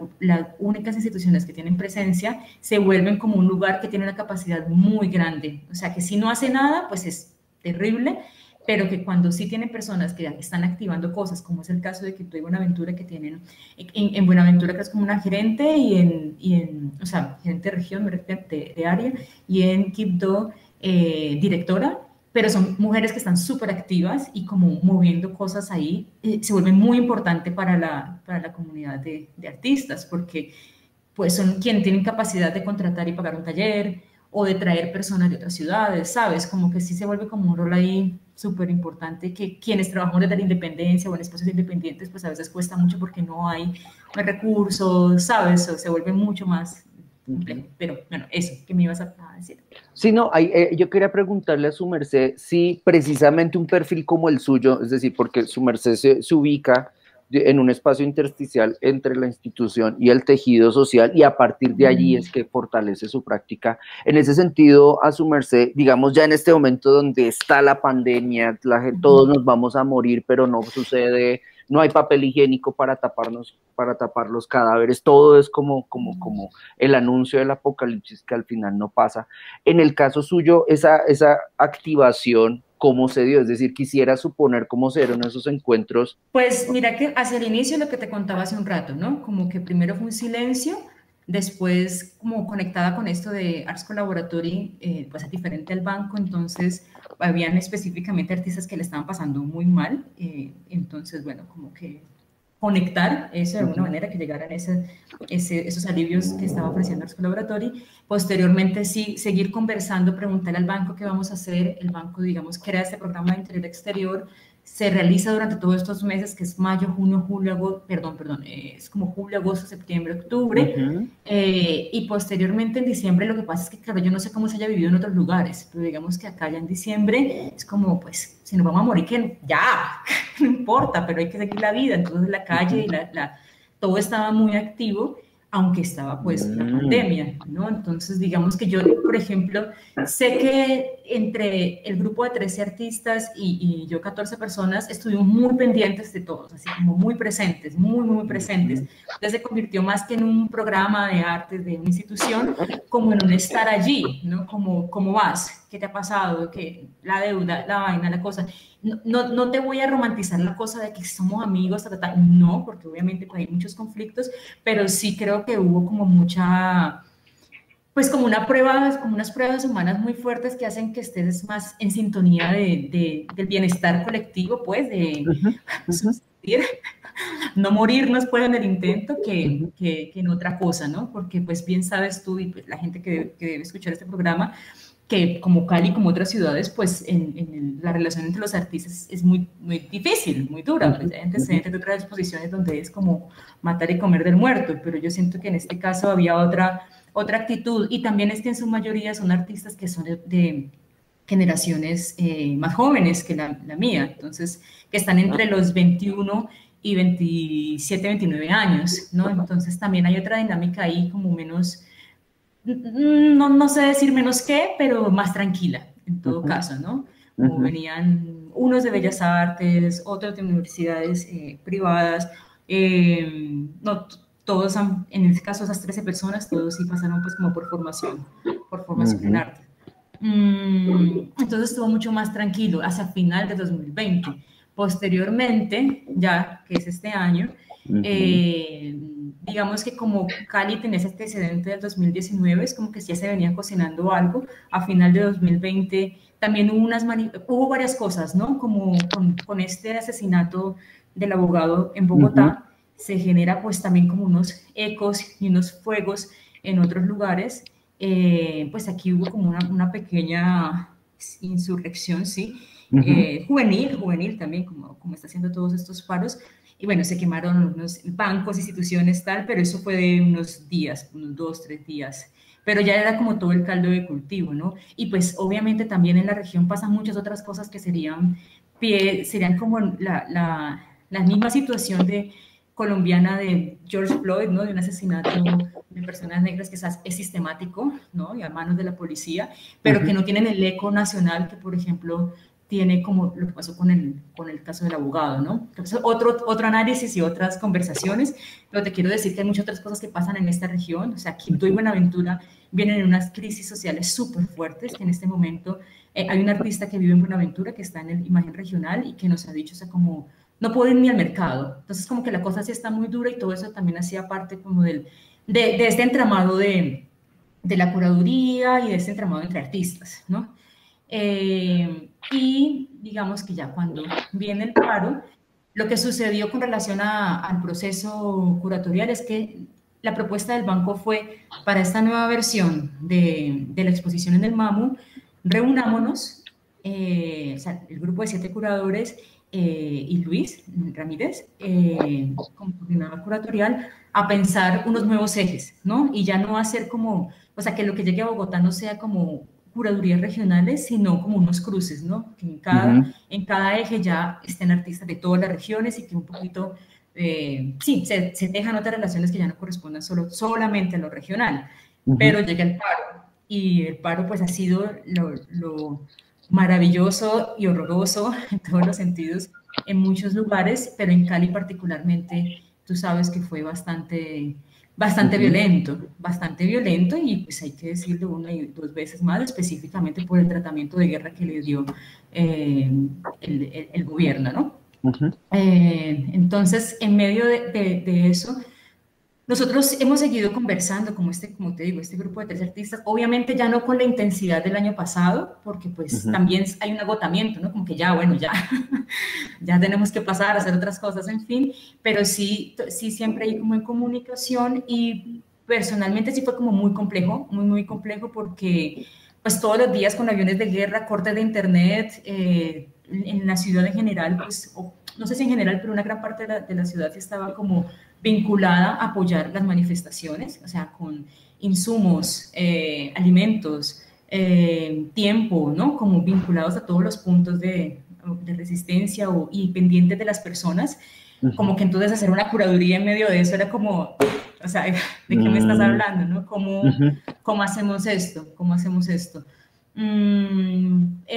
únicas instituciones que tienen presencia, se vuelven como un lugar que tiene una capacidad muy grande, o sea que si no hace nada, pues es terrible, pero que cuando sí tienen personas que están activando cosas, como es el caso de Quibdó y Buenaventura, que tienen en Buenaventura, que es como una gerente, o sea, gerente de región, de área, y en Quibdó, directora, pero son mujeres que están súper activas y como moviendo cosas ahí, se vuelve muy importante para la comunidad de artistas, porque pues son quienes tienen capacidad de contratar y pagar un taller, o de traer personas de otras ciudades, ¿sabes? Como que sí se vuelve como un rol ahí súper importante que quienes trabajamos desde la independencia o en espacios independientes, pues a veces cuesta mucho porque no hay recursos, ¿sabes? O se vuelve mucho más complejo. Pero bueno, eso, ¿qué me ibas a decir? Sí, no, yo quería preguntarle a su merced si precisamente un perfil como el suyo, es decir, porque su merced se ubica en un espacio intersticial entre la institución y el tejido social y a partir de allí es que fortalece su práctica. En ese sentido, a su merced, digamos ya en este momento donde está la pandemia, todos nos vamos a morir, pero no sucede, no hay papel higiénico para tapar los cadáveres, todo es como el anuncio del apocalipsis que al final no pasa. En el caso suyo, esa activación, ¿cómo se dio? Es decir, quisiera suponer cómo se dieron esos encuentros. Pues mira que hacia el inicio lo que te contaba hace un rato, ¿no? Como que primero fue un silencio, después como conectada con esto de Arts Collaboratory, pues es diferente al banco, entonces habían específicamente artistas que le estaban pasando muy mal, entonces bueno, como que conectar eso de alguna manera, que llegaran esos alivios que estaba ofreciendo Arts Collaboratory. Posteriormente, sí, seguir conversando, preguntarle al banco qué vamos a hacer. El banco, digamos, crea este programa de interior-exterior, se realiza durante todos estos meses, que es mayo, junio, julio, agosto, perdón, es como julio, agosto, septiembre, octubre, y posteriormente en diciembre lo que pasa es que, claro, yo no sé cómo se haya vivido en otros lugares, pero digamos que acá ya en diciembre es como, pues, si nos vamos a morir, que ya, no importa, pero hay que seguir la vida, entonces la calle y todo estaba muy activo, aunque estaba pues la pandemia, ¿no? Entonces, digamos que yo, por ejemplo, sé que entre el grupo de 13 artistas y yo 14 personas estuvimos muy pendientes de todos, así como muy presentes, muy presentes. Entonces se convirtió más que en un programa de arte de una institución, como en un estar allí, ¿no? Como, ¿cómo vas? ¿Qué te ha pasado? ¿Qué? La deuda, la vaina, la cosa. No te voy a romantizar la cosa de que somos amigos, no, porque obviamente pues, hay muchos conflictos, pero sí creo que hubo como mucha, pues como como unas pruebas humanas muy fuertes que hacen que estés más en sintonía del bienestar colectivo, pues, de subsistir, no morirnos pues en el intento que en otra cosa, ¿no? Porque pues bien sabes tú y pues, la gente que debe escuchar este programa, que como Cali, como otras ciudades, pues la relación entre los artistas es muy difícil, muy dura. Pues hay antecedentes de otras exposiciones donde es como matar y comer del muerto, pero yo siento que en este caso había otra actitud. Y también es que en su mayoría son artistas que son de generaciones más jóvenes que la mía, entonces, que están entre los 21 y 27, 29 años, ¿no? Entonces también hay otra dinámica ahí como menos no sé decir menos que, pero más tranquila, en todo caso, ¿no? Como venían unos de Bellas Artes, otros de universidades privadas, no, todos, en este caso esas 13 personas, todos sí pasaron pues como por formación en arte. Entonces estuvo mucho más tranquilo hacia final de 2020. Posteriormente, ya que es este año, digamos que como Cali tenía ese antecedente del 2019, es como que ya se venía cocinando algo. A final de 2020 también hubo varias cosas, ¿no? Como con este asesinato del abogado en Bogotá, se genera pues también como unos ecos y unos fuegos en otros lugares. Pues aquí hubo como una pequeña insurrección, ¿sí? Juvenil también, como está haciendo todos estos paros. Y bueno, se quemaron unos bancos, instituciones, tal, pero eso fue de unos días, unos 2, 3 días. Pero ya era como todo el caldo de cultivo, ¿no? Y pues obviamente también en la región pasan muchas otras cosas que serían como la misma situación colombiana de George Floyd, ¿no? De un asesinato de personas negras que es sistemático, ¿no? Y a manos de la policía, pero que no tienen el eco nacional que, por ejemplo, tiene como lo que pasó con el caso del abogado, ¿no? Entonces, otro análisis y otras conversaciones, pero te quiero decir que hay muchas otras cosas que pasan en esta región, o sea, Quito y Buenaventura vienen en unas crisis sociales súper fuertes, que en este momento hay un artista que vive en Buenaventura, que está en el Imagen Regional y que nos ha dicho, o sea, como, no puedo ir ni al mercado, entonces como que la cosa sí está muy dura y todo eso también hacía parte como de este entramado de la curaduría y de este entramado entre artistas, ¿no? Y digamos que ya cuando viene el paro, lo que sucedió con relación al proceso curatorial es que la propuesta del banco fue, para esta nueva versión de la exposición en el MAMU, reunámonos, o sea, el grupo de 7 curadores y Luis Ramírez, como coordinador curatorial, a pensar unos nuevos ejes, ¿no? Y ya no hacer como, o sea, que lo que llegue a Bogotá no sea como curadurías regionales, sino como unos cruces, ¿no? Que en cada eje ya estén artistas de todas las regiones y que un poquito, sí, se dejan otras relaciones que ya no correspondan solamente a lo regional, pero llega el paro, y el paro pues ha sido lo maravilloso y horroroso en todos los sentidos en muchos lugares, pero en Cali particularmente, tú sabes que fue bastante violento y pues hay que decirlo una y dos veces más, específicamente por el tratamiento de guerra que le dio el gobierno, ¿no? Entonces, en medio de eso, nosotros hemos seguido conversando, como te digo, este grupo de 3 artistas, obviamente ya no con la intensidad del año pasado, porque pues también hay un agotamiento, ¿no? Como que ya, bueno, ya, ya tenemos que pasar a hacer otras cosas, en fin, pero sí siempre hay como en comunicación y personalmente sí fue como muy complejo, muy complejo porque pues todos los días con aviones de guerra, cortes de internet, en la ciudad en general, pues, no sé si en general, pero una gran parte de la ciudad estaba como vinculada a apoyar las manifestaciones, o sea, con insumos, alimentos, tiempo, ¿no? Como vinculados a todos los puntos de resistencia y pendientes de las personas, como que entonces hacer una curaduría en medio de eso era como, o sea, ¿de qué me estás hablando, no? ¿Cómo hacemos esto? ¿Cómo hacemos esto?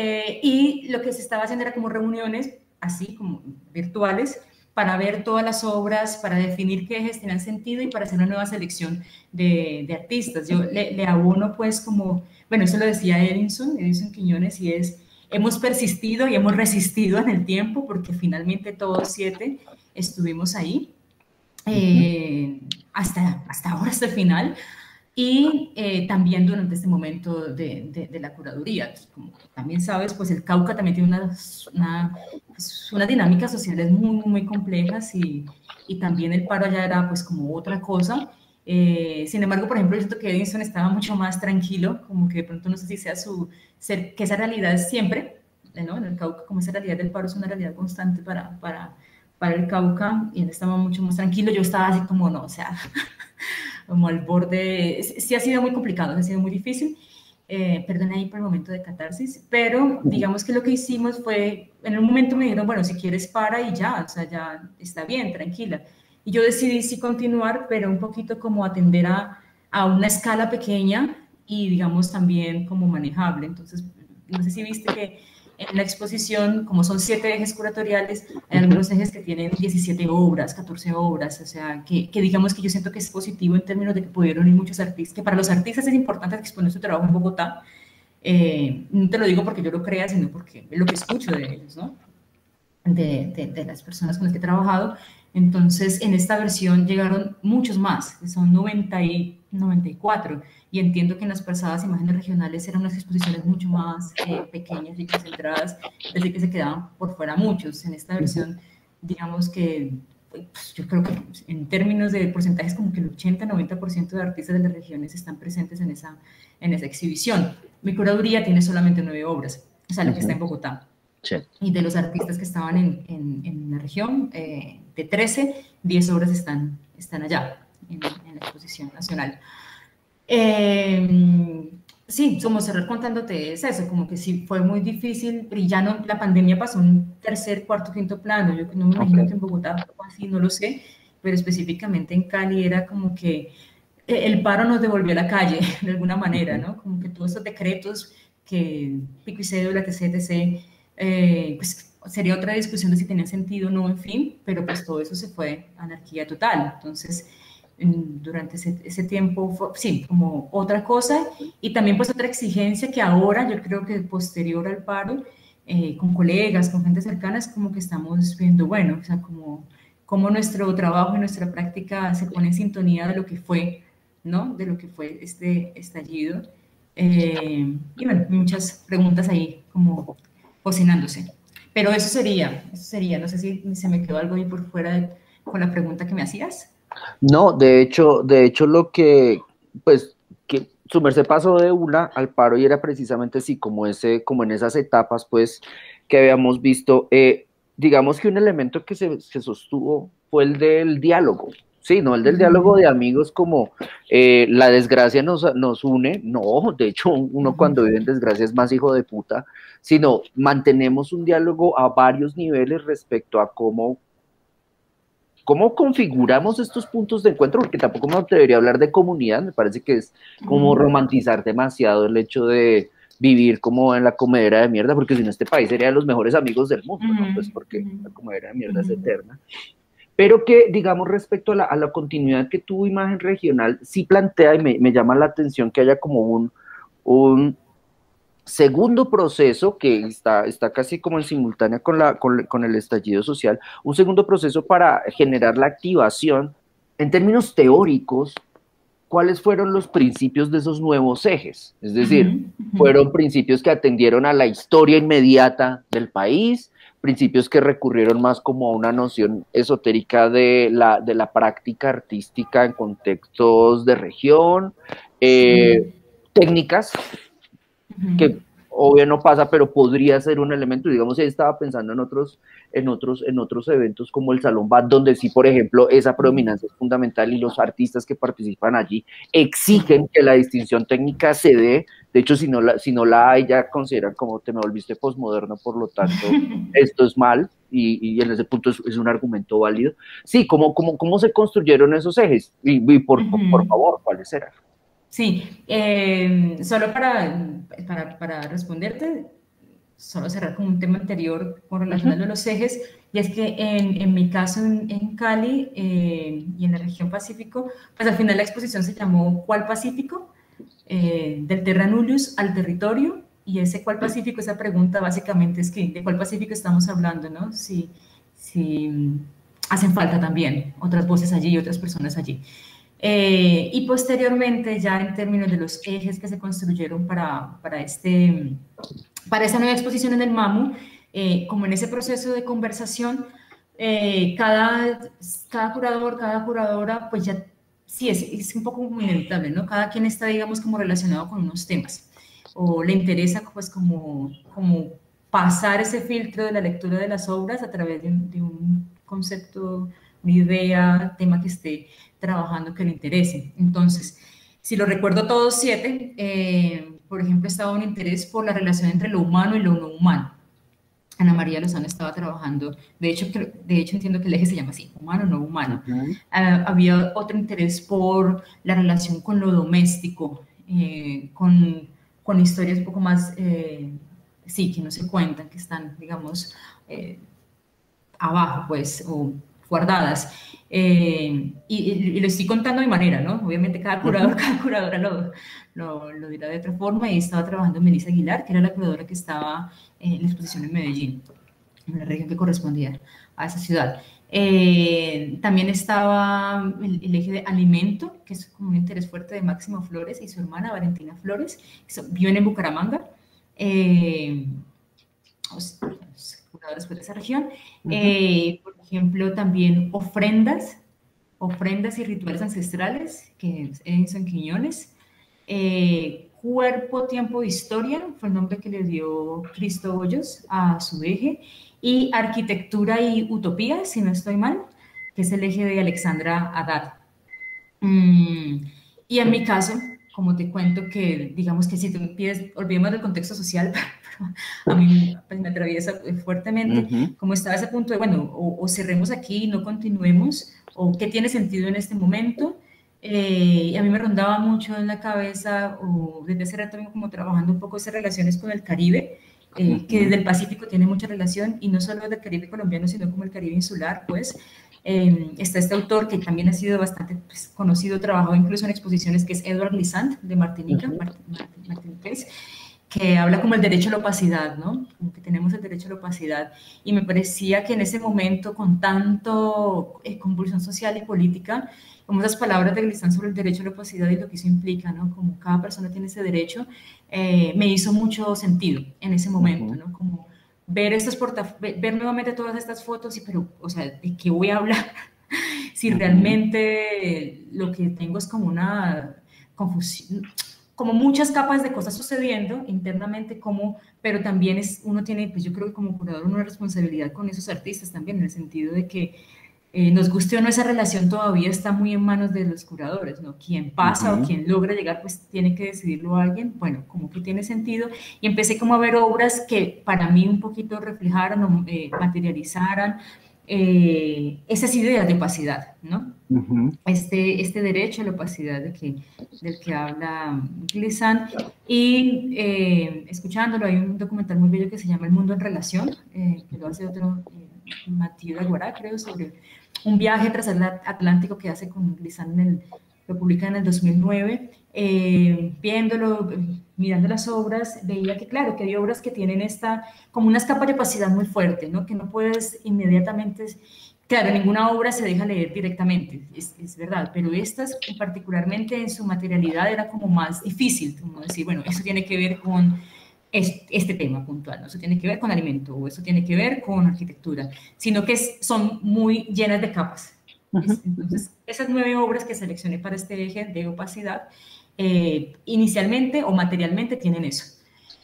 Y lo que se estaba haciendo era como reuniones, así como virtuales, para ver todas las obras, para definir qué ejes tenían sentido y para hacer una nueva selección de artistas. Yo le abono pues como, bueno, eso lo decía Edinson Quiñones, y es, hemos persistido y hemos resistido en el tiempo porque finalmente todos 7 estuvimos ahí, hasta ahora, hasta el final. Y también durante este momento de la curaduría. Como también sabes, pues el Cauca también tiene unas dinámicas sociales muy complejas y también el paro allá era pues como otra cosa. Sin embargo, por ejemplo, yo siento que Edinson estaba mucho más tranquilo, como que de pronto no sé si sea que esa realidad es siempre, ¿no? En el Cauca, como esa realidad del paro es una realidad constante para el Cauca, y él estaba mucho más tranquilo, yo estaba así como, no, o sea, como al borde, sí ha sido muy complicado, ha sido muy difícil, perdón ahí por el momento de catarsis, pero digamos que lo que hicimos fue, en un momento me dijeron, bueno, si quieres para y ya, o sea, ya está bien, tranquila, y yo decidí sí continuar, pero un poquito como atender a una escala pequeña y digamos también como manejable. Entonces, no sé si viste que en la exposición, como son 7 ejes curatoriales, hay algunos ejes que tienen 17 obras, 14 obras, o sea, que digamos que yo siento que es positivo en términos de que pudieron ir muchos artistas, que para los artistas es importante exponer su trabajo en Bogotá. No te lo digo porque yo lo crea, sino porque es lo que escucho de ellos, ¿no? De las personas con las que he trabajado. Entonces, en esta versión llegaron muchos más, que son 90 y 94, y entiendo que en las pasadas imágenes regionales eran unas exposiciones mucho más pequeñas y concentradas, desde que se quedaban por fuera muchos. En esta versión, digamos que pues, yo creo que en términos de porcentajes como que el 80-90% de artistas de las regiones están presentes en esa exhibición. Mi curaduría tiene solamente 9 obras, o sea, la que está en Bogotá. Sí. Y de los artistas que estaban en la región, de 13, 10 obras están allá, en la exposición nacional. Sí, como cerrar contándote es eso, como que sí fue muy difícil, y ya no, la pandemia pasó un tercer, cuarto, quinto plano. Yo no me imagino que en Bogotá o así, no lo sé, pero específicamente en Cali era como que el paro nos devolvió a la calle, de alguna manera, ¿no? Como que todos esos decretos que pico y cédula, etc., pues sería otra discusión de si tenía sentido o no, en fin, pero pues todo eso se fue anarquía total. Entonces, durante ese tiempo fue, sí, como otra cosa, y también pues otra exigencia que ahora yo creo que posterior al paro, con colegas, con gente cercana, es como que estamos viendo, bueno, o sea, como nuestro trabajo y nuestra práctica se pone en sintonía de lo que fue, ¿no? De lo que fue este estallido. Y bueno, muchas preguntas ahí como cocinándose. Pero eso sería, no sé si se me quedó algo ahí por fuera con la pregunta que me hacías. No, de hecho lo que, pues, que su merced pasó de una al paro y era precisamente así, como ese, como en esas etapas, pues, que habíamos visto, digamos que un elemento que se sostuvo fue el del diálogo, sí, no el del diálogo de amigos como la desgracia nos une, no, de hecho uno cuando vive en desgracia es más hijo de puta, sino mantenemos un diálogo a varios niveles respecto a cómo configuramos estos puntos de encuentro, porque tampoco me debería hablar de comunidad, me parece que es como romantizar demasiado el hecho de vivir como en la comedera de mierda, porque si no este país sería de los mejores amigos del mundo, ¿no? Pues porque la comedera de mierda es eterna. Pero que, digamos, respecto a la continuidad que tuvo Imagen Regional, sí plantea y me llama la atención que haya como un segundo proceso que está casi como en simultánea con el estallido social, un segundo proceso para generar la activación en términos teóricos. ¿Cuáles fueron los principios de esos nuevos ejes? Es decir, fueron principios que atendieron a la historia inmediata del país, principios que recurrieron más como a una noción esotérica de la práctica artística en contextos de región, técnicas que obvio no pasa, pero podría ser un elemento. Digamos, él estaba pensando en otros eventos como el Salón Bad, donde sí, por ejemplo, esa predominancia es fundamental y los artistas que participan allí exigen que la distinción técnica se dé. De hecho, si no la hay, ya consideran como te me volviste posmoderno, por lo tanto, esto es mal. Y en ese punto es un argumento válido. Sí, ¿cómo se construyeron esos ejes? Y por favor, ¿cuáles eran? Sí, solo para responderte, solo cerrar con un tema anterior con relación a los ejes, y es que en mi caso en Cali y en la región Pacífico, pues al final la exposición se llamó ¿Cuál Pacífico? Del Terra Nullius al territorio, y ese ¿Cuál Pacífico? Esa pregunta básicamente es que ¿de cuál Pacífico estamos hablando? ¿No? Si hacen falta también otras voces allí y otras personas allí. Y posteriormente, ya en términos de los ejes que se construyeron para esta nueva exposición en el MAMU, como en ese proceso de conversación, cada curador, cada curadora, pues ya, sí, es un poco muy inevitable, ¿no? Cada quien está, digamos, como relacionado con unos temas, o le interesa, pues, como pasar ese filtro de la lectura de las obras a través de un concepto, una idea, tema que esté trabajando que le interese. Entonces, si lo recuerdo todos siete, por ejemplo, estaba un interés por la relación entre lo humano y lo no humano. Ana María Lozano estaba trabajando, de hecho entiendo que el eje se llama así, humano, no humano. Había otro interés por la relación con lo doméstico, con historias un poco más, sí, que no se cuentan, que están, digamos, abajo, pues, o guardadas. Y lo estoy contando de manera, ¿no? Obviamente cada curadora lo dirá de otra forma, y estaba trabajando Melissa Aguilar, que era la curadora que estaba en la exposición en Medellín, en la región que correspondía a esa ciudad. También estaba el eje de alimento, que es como un interés fuerte de Máximo Flores y su hermana Valentina Flores, que viven en Bucaramanga. Curadores de esa región. Por ejemplo, también ofrendas y rituales ancestrales, que es Edison Quiñones. Cuerpo, tiempo, historia, fue el nombre que le dio Cristo Hoyos a su eje. Y arquitectura y utopía, si no estoy mal, que es el eje de Alexandra Haddad. Y en mi caso, como te cuento que, digamos que si tú me pides, olvidemos del contexto social, pero a mí pues, me atraviesa fuertemente, como estaba ese punto de, bueno, o cerremos aquí y no continuemos, o qué tiene sentido en este momento. Y a mí me rondaba mucho en la cabeza, o desde hace rato vengo como trabajando un poco esas relaciones con el Caribe, que desde el Pacífico tiene mucha relación, y no solo del Caribe colombiano, sino como el Caribe insular, pues. Está este autor que también ha sido bastante pues, conocido, trabajado incluso en exposiciones, que es Edward Glissant, de Martinica, martiniqués, que habla como el derecho a la opacidad, ¿no? Como que tenemos el derecho a la opacidad. Y me parecía que en ese momento, con tanto convulsión social y política, como esas palabras de Glissant sobre el derecho a la opacidad y lo que eso implica, ¿no? Como cada persona tiene ese derecho, me hizo mucho sentido en ese momento, ¿no? Como ver nuevamente todas estas fotos y, pero, o sea, ¿de qué voy a hablar? si realmente lo que tengo es como una confusión, como muchas capas de cosas sucediendo internamente, pero también uno tiene, pues yo creo que como curador, una responsabilidad con esos artistas también, en el sentido de que nos guste o no, esa relación todavía está muy en manos de los curadores, ¿no? Quien pasa o quien logra llegar, pues tiene que decidirlo alguien, bueno, como que tiene sentido. Y empecé como a ver obras que para mí un poquito reflejaran o materializaran esas ideas de opacidad, ¿no? Este derecho a la opacidad del que habla Glissant. Y escuchándolo, hay un documental muy bello que se llama El mundo en relación, que lo hace otro, Matías Aguará, creo, sobre un viaje transatlántico que hace con Glissant, lo publica en el 2009. Viéndolo, mirando las obras, veía que, claro, que hay obras que tienen como una capa de opacidad muy fuerte, ¿no? Que no puedes inmediatamente. Claro, ninguna obra se deja leer directamente, es verdad, pero estas particularmente en su materialidad era como más difícil, como decir, bueno, eso tiene que ver con este tema puntual, ¿no? Eso tiene que ver con alimento o eso tiene que ver con arquitectura, sino que son muy llenas de capas. Entonces, esas 9 obras que seleccioné para este eje de opacidad, inicialmente o materialmente tienen eso.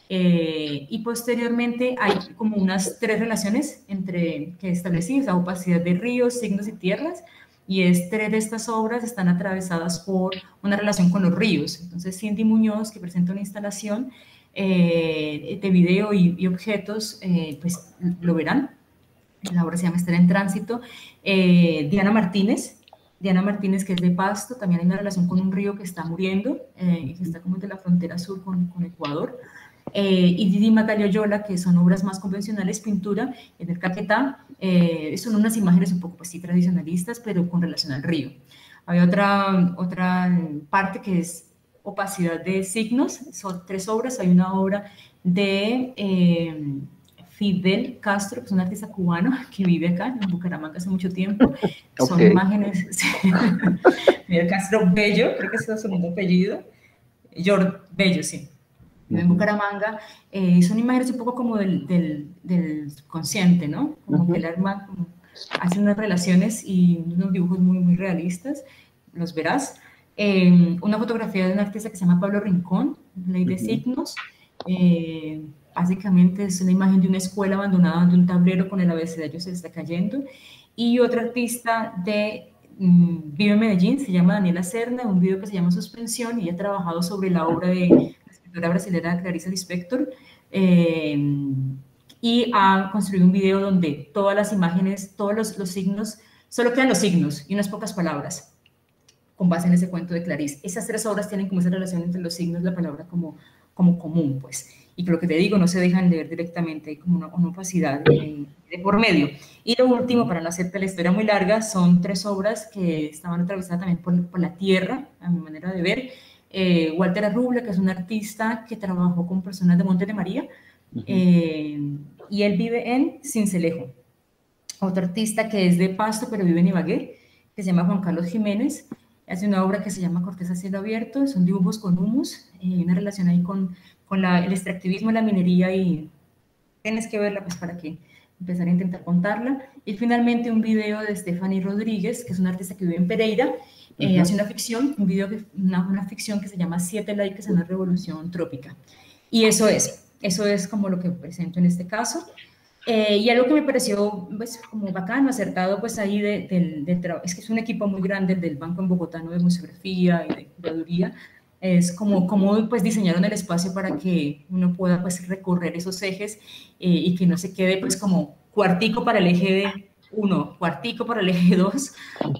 Y posteriormente hay como unas 3 relaciones que establecí, esa opacidad de ríos, signos y tierras, y 3 de estas obras están atravesadas por una relación con los ríos. Entonces, Cindy Muñoz, que presenta una instalación de video y objetos, pues lo verán. La obra se llama Estar en Tránsito. Diana Martínez, que es de Pasto, también hay una relación con un río que está muriendo, que está como de la frontera sur con Ecuador. Y Didi Magalioyola, que son obras más convencionales, pintura en el Caquetá, son unas imágenes un poco pues, sí, tradicionalistas, pero con relación al río. Hay otra parte que es opacidad de signos, son 3 obras, hay una obra de Fidel Castro, que es un artista cubano que vive acá en Bucaramanga hace mucho tiempo, son imágenes, Fidel Castro Bello, creo que es su segundo apellido, Bello, sí, en Bucaramanga, son imágenes un poco como del consciente, ¿no? Como que el alma hace unas relaciones y unos dibujos muy, muy realistas, los verás. Una fotografía de un artista que se llama Pablo Rincón, Ley de Signos. Básicamente es una imagen de una escuela abandonada donde un tablero con el abecedario se está cayendo. Y otro artista vive en Medellín, se llama Daniela Serna, un video que se llama Suspensión, y ha trabajado sobre la obra de la escritora brasileña Clarice Lispector, y ha construido un video donde todas las imágenes, todos los signos, solo quedan los signos y unas pocas palabras, con base en ese cuento de Clarice. Esas 3 obras tienen como esa relación entre los signos y la palabra como común, pues. Y por lo que te digo, no se dejan leer directamente, hay como una opacidad de por medio. Y lo último, para no hacerte la historia muy larga, son 3 obras que estaban atravesadas también por la tierra, a mi manera de ver. Walter Arrubla, que es un artista que trabajó con personas de Monte de María, y él vive en Sincelejo. Otro artista que es de Pasto, pero vive en Ibagué, que se llama Juan Carlos Jiménez, hace una obra que se llama Corteza a cielo abierto, son dibujos con humus, una relación ahí con el extractivismo, la minería, y tienes que verla pues para que empezar a intentar contarla. Y finalmente un video de Stephanie Rodríguez, que es una artista que vive en Pereira, hace una ficción, una ficción que se llama 7 likes en una revolución trópica. Y eso es como lo que presento en este caso. Y algo que me pareció pues, como bacano, acertado, pues ahí es que es un equipo muy grande del Banco en Bogotá, ¿no? De museografía y de curaduría, es como pues diseñaron el espacio para que uno pueda pues recorrer esos ejes y que no se quede pues como cuartico para el eje 1, cuartico para el eje 2.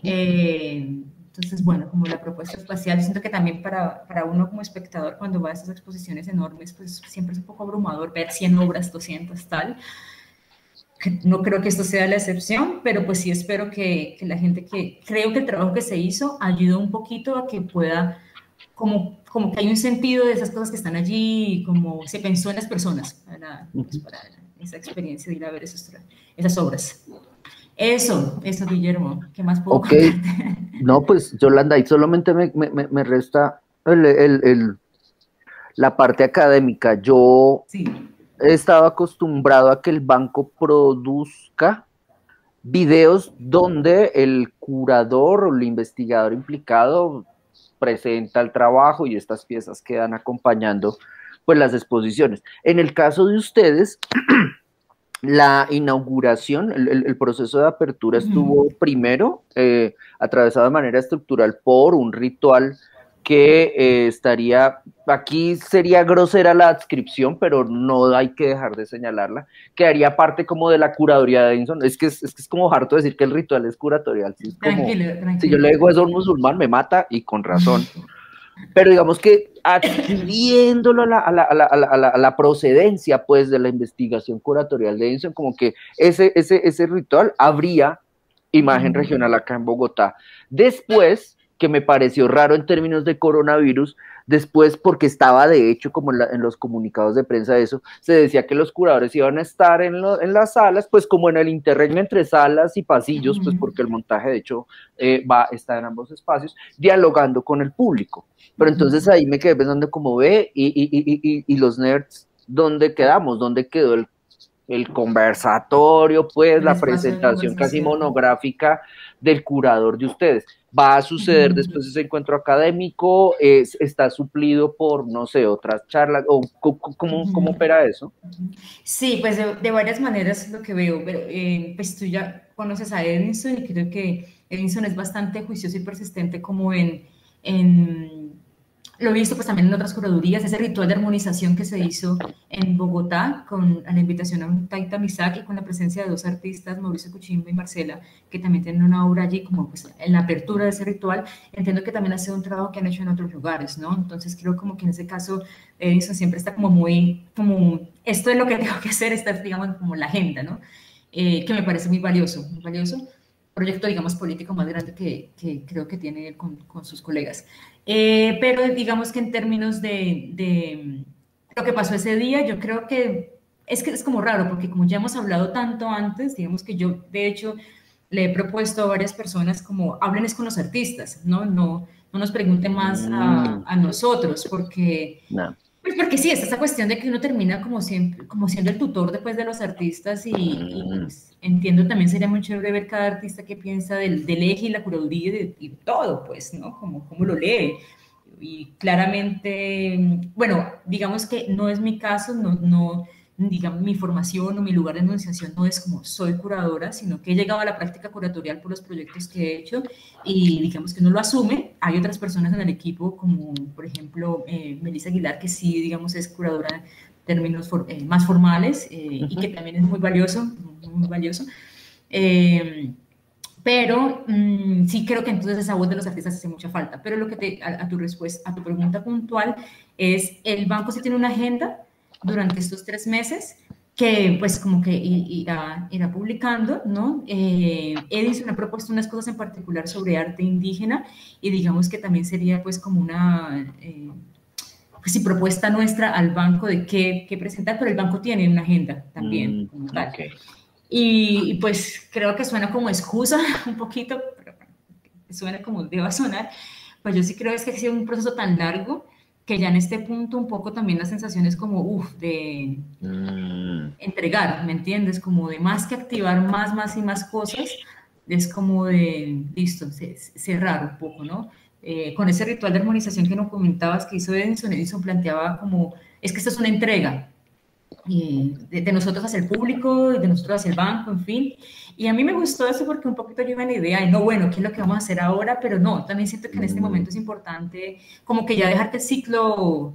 Entonces, bueno, como la propuesta espacial, siento que también para uno como espectador, cuando va a esas exposiciones enormes, pues siempre es un poco abrumador ver 100 obras, 200, tal. No creo que esto sea la excepción, pero pues sí espero que la gente creo que el trabajo que se hizo ayudó un poquito a que pueda, como que hay un sentido de esas cosas que están allí, como se pensó en las personas para esa experiencia de ir a ver esas obras. Eso, Guillermo, ¿qué más puedo contarte? No, pues Yolanda, y solamente me resta la parte académica. Yo sí. he estado acostumbrado a que el banco produzca videos donde el curador o el investigador implicado presenta el trabajo y estas piezas quedan acompañando pues las exposiciones. En el caso de ustedes, la inauguración, el proceso de apertura estuvo primero atravesado de manera estructural por un ritual que estaría, aquí sería grosera la adscripción, pero no hay que dejar de señalarla, que haría parte como de la curaduría de Edison. Es como harto decir que el ritual es curatorial, ¿sí? Es como, Tranquilo, si yo tranquilo. le digo eso a un musulmán, me mata y con razón. Pero digamos que adscribiéndolo a la procedencia pues de la investigación curatorial de Edison, como que ese ritual habría imagen regional acá en Bogotá. Después, que me pareció raro en términos de coronavirus, después porque estaba de hecho como en los comunicados de prensa de eso, se decía que los curadores iban a estar en las salas, pues como en el interregno entre salas y pasillos, pues porque el montaje de hecho está en ambos espacios, dialogando con el público. Pero entonces ahí me quedé pensando como ve, y los nerds, ¿dónde quedamos? ¿Dónde quedó el conversatorio, pues El la espacio de presentación casi conversación. monográfica del curador de ustedes? ¿Va a suceder después de ese encuentro académico? ¿Está suplido por, no sé, otras charlas? ¿O cómo opera eso? Sí, pues de varias maneras lo que veo, pero pues tú ya conoces a Edinson y creo que Edinson es bastante juicioso y persistente como lo he visto pues también en otras curadurías, ese ritual de armonización que se hizo en Bogotá con a la invitación a un Taita Misak y con la presencia de dos artistas, Mauricio Cuchimba y Marcela, que también tienen una obra allí como pues en la apertura de ese ritual. Entiendo que también ha sido un trabajo que han hecho en otros lugares, ¿no? Entonces creo como que en ese caso Edison siempre está como muy, como esto es lo que tengo que hacer, esta es digamos como la agenda, ¿no? Que me parece muy valioso, muy valioso proyecto, digamos, político más grande que creo que tiene él con sus colegas. Pero digamos que en términos de lo que pasó ese día, yo creo que es como raro, porque como ya hemos hablado tanto antes, digamos que yo, de hecho, le he propuesto a varias personas como hablen con los artistas, ¿no? No nos pregunten más a nosotros, porque No. pues porque sí, es esa cuestión de que uno termina como siempre, como siendo el tutor después de los artistas y, pues, entiendo también sería muy chévere ver cada artista que piensa del eje y la curaduría y todo, pues, ¿no? Como lo lee. Y claramente, bueno, digamos que no es mi caso, no, digamos, mi formación o mi lugar de enunciación no es como soy curadora, sino que he llegado a la práctica curatorial por los proyectos que he hecho y digamos que uno lo asume. Hay otras personas en el equipo, como por ejemplo Melissa Aguilar, que sí, digamos, es curadora en términos más formales y que también es muy valioso, muy valioso. Pero sí creo que entonces esa voz de los artistas hace mucha falta. Pero lo que a tu respuesta, a tu pregunta puntual es, el banco sí tiene una agenda durante estos 3 meses que pues como que irá publicando, ¿no? Edison ha propuesto unas cosas en particular sobre arte indígena y digamos que también sería pues como una pues sí, propuesta nuestra al banco de qué presentar, pero el banco tiene una agenda también como tal. Okay. Y pues creo que suena como excusa un poquito, pero suena como deba sonar. Pues yo sí creo es que ha sido un proceso tan largo que ya en este punto un poco también la sensación es como, de entregar, ¿me entiendes? Como de más que activar más y más cosas, es como de, listo, cerrar un poco, ¿no? Con ese ritual de armonización que nos comentabas que hizo Edison, Edison planteaba como, es que esto es una entrega, de nosotros hacia el público, de nosotros hacia el banco, en fin. Y a mí me gustó eso porque un poquito yo iba en la idea de, no, bueno, ¿qué es lo que vamos a hacer ahora? Pero no, también siento que en este momento es importante como que ya dejarte el ciclo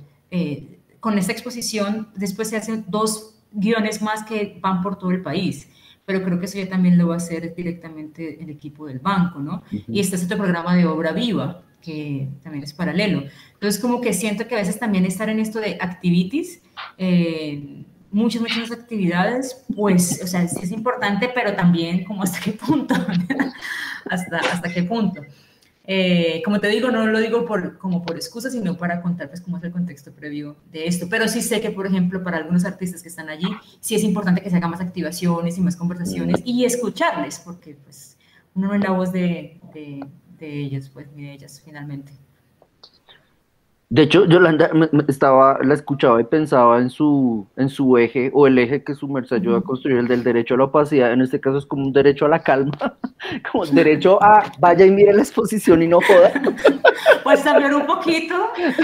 con esta exposición, después se hacen 2 guiones más que van por todo el país. Pero creo que eso ya también lo va a hacer directamente el equipo del banco, ¿no? Y este es otro programa de obra viva, que también es paralelo. Entonces, como que siento que a veces también estar en esto de activities, muchas actividades, pues, o sea, sí es importante, pero también como hasta qué punto, hasta qué punto. Como te digo, no lo digo como por excusa, sino para contar pues, cómo es el contexto previo de esto. Pero sí sé que, por ejemplo, para algunos artistas que están allí, sí es importante que se hagan más activaciones y más conversaciones y escucharles, porque pues uno no es la voz de ellos, pues, ni de ellas, finalmente. De hecho, Yolanda la escuchaba y pensaba en su eje o el eje que su merced ayuda a Ujú. construir, el del derecho a la opacidad. En este caso es como un derecho a la calma, como el derecho a vaya y mire la exposición y no joda. Pues también un poquito,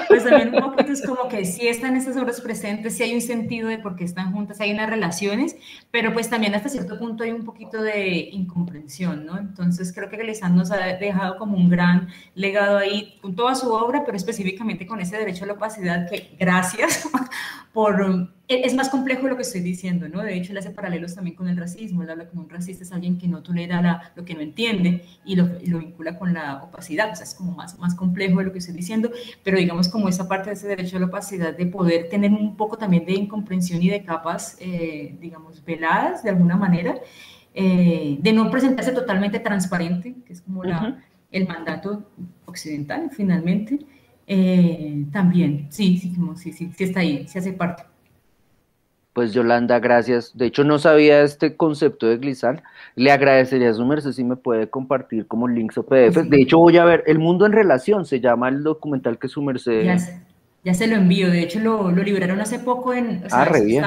pues también un poquito es como que sí están estas obras presentes, sí hay un sentido de por qué están juntas, hay unas relaciones, pero pues también hasta cierto punto hay un poquito de incomprensión, ¿no? Entonces creo que Glissant nos ha dejado como un gran legado ahí con toda su obra, pero específicamente con ese derecho a la opacidad que gracias por... Es más complejo lo que estoy diciendo, ¿no? De hecho, él hace paralelos también con el racismo. Él habla con un racista, es alguien que no tolera lo que no entiende y lo vincula con la opacidad. O sea, es como más complejo de lo que estoy diciendo, pero digamos como esa parte de ese derecho a la opacidad, de poder tener un poco también de incomprensión y de capas, digamos, veladas de alguna manera, de no presentarse totalmente transparente, que es como Ujú. el mandato occidental, finalmente. También, sí está ahí, sí hace parte. Pues Yolanda, gracias. De hecho, no sabía este concepto de Glissant. Le agradecería a su merced si me puede compartir como links o Sí, PDFs. De sí, hecho, voy a ver El Mundo en Relación, se llama el documental que su ya, merced. ya se lo envío. De hecho, lo liberaron hace poco o Ah, sea, re bien.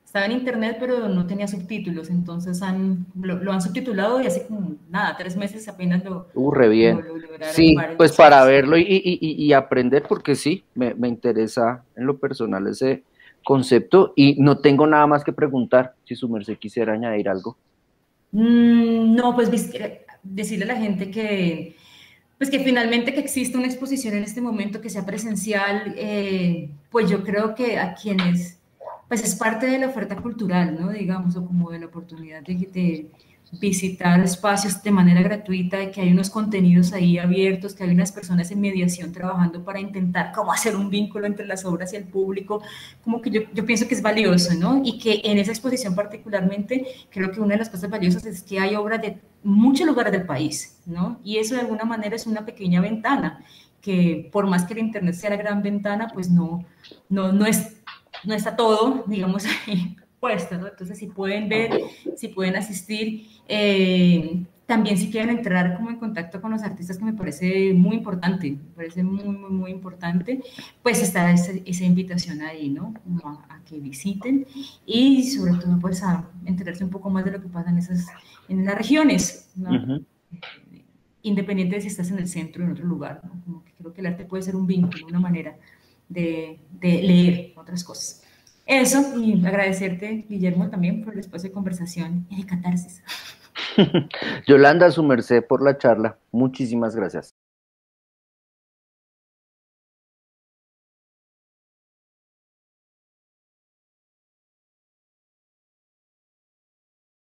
estaba en internet, pero no tenía subtítulos. Entonces lo han subtitulado y hace como, nada, 3 meses apenas Re bien. lo liberaron en Sí, varios pues para sitios. verlo y aprender, porque sí, me interesa en lo personal ese concepto y no tengo nada más que preguntar si su merced quisiera añadir algo. No, pues decirle a la gente que, pues que finalmente que existe una exposición en este momento que sea presencial, pues yo creo que a quienes, pues es parte de la oferta cultural, ¿no? Digamos, o como de la oportunidad de visitar espacios de manera gratuita, de que hay unos contenidos ahí abiertos, que hay unas personas en mediación trabajando para intentar cómo hacer un vínculo entre las obras y el público, como que yo pienso que es valioso, ¿no? Y que en esa exposición particularmente, creo que una de las cosas valiosas es que hay obras de muchos lugares del país, ¿no? Y eso de alguna manera es una pequeña ventana, que por más que el Internet sea la gran ventana, pues no, es, no está todo, digamos, ahí puesto, ¿no? Entonces, si pueden ver, si pueden asistir, también si quieren entrar como en contacto con los artistas, que me parece muy importante, me parece muy importante, pues está esa invitación ahí, ¿no? Como a que visiten y sobre todo pues a enterarse un poco más de lo que pasa en las regiones, ¿no? Ujú. Independiente de si estás en el centro o en otro lugar, ¿no? Como que creo que el arte puede ser un vínculo, una manera de leer otras cosas. Eso, y agradecerte, Guillermo, también por el espacio de conversación y de catarsis. Yolanda, su merced por la charla. Muchísimas gracias.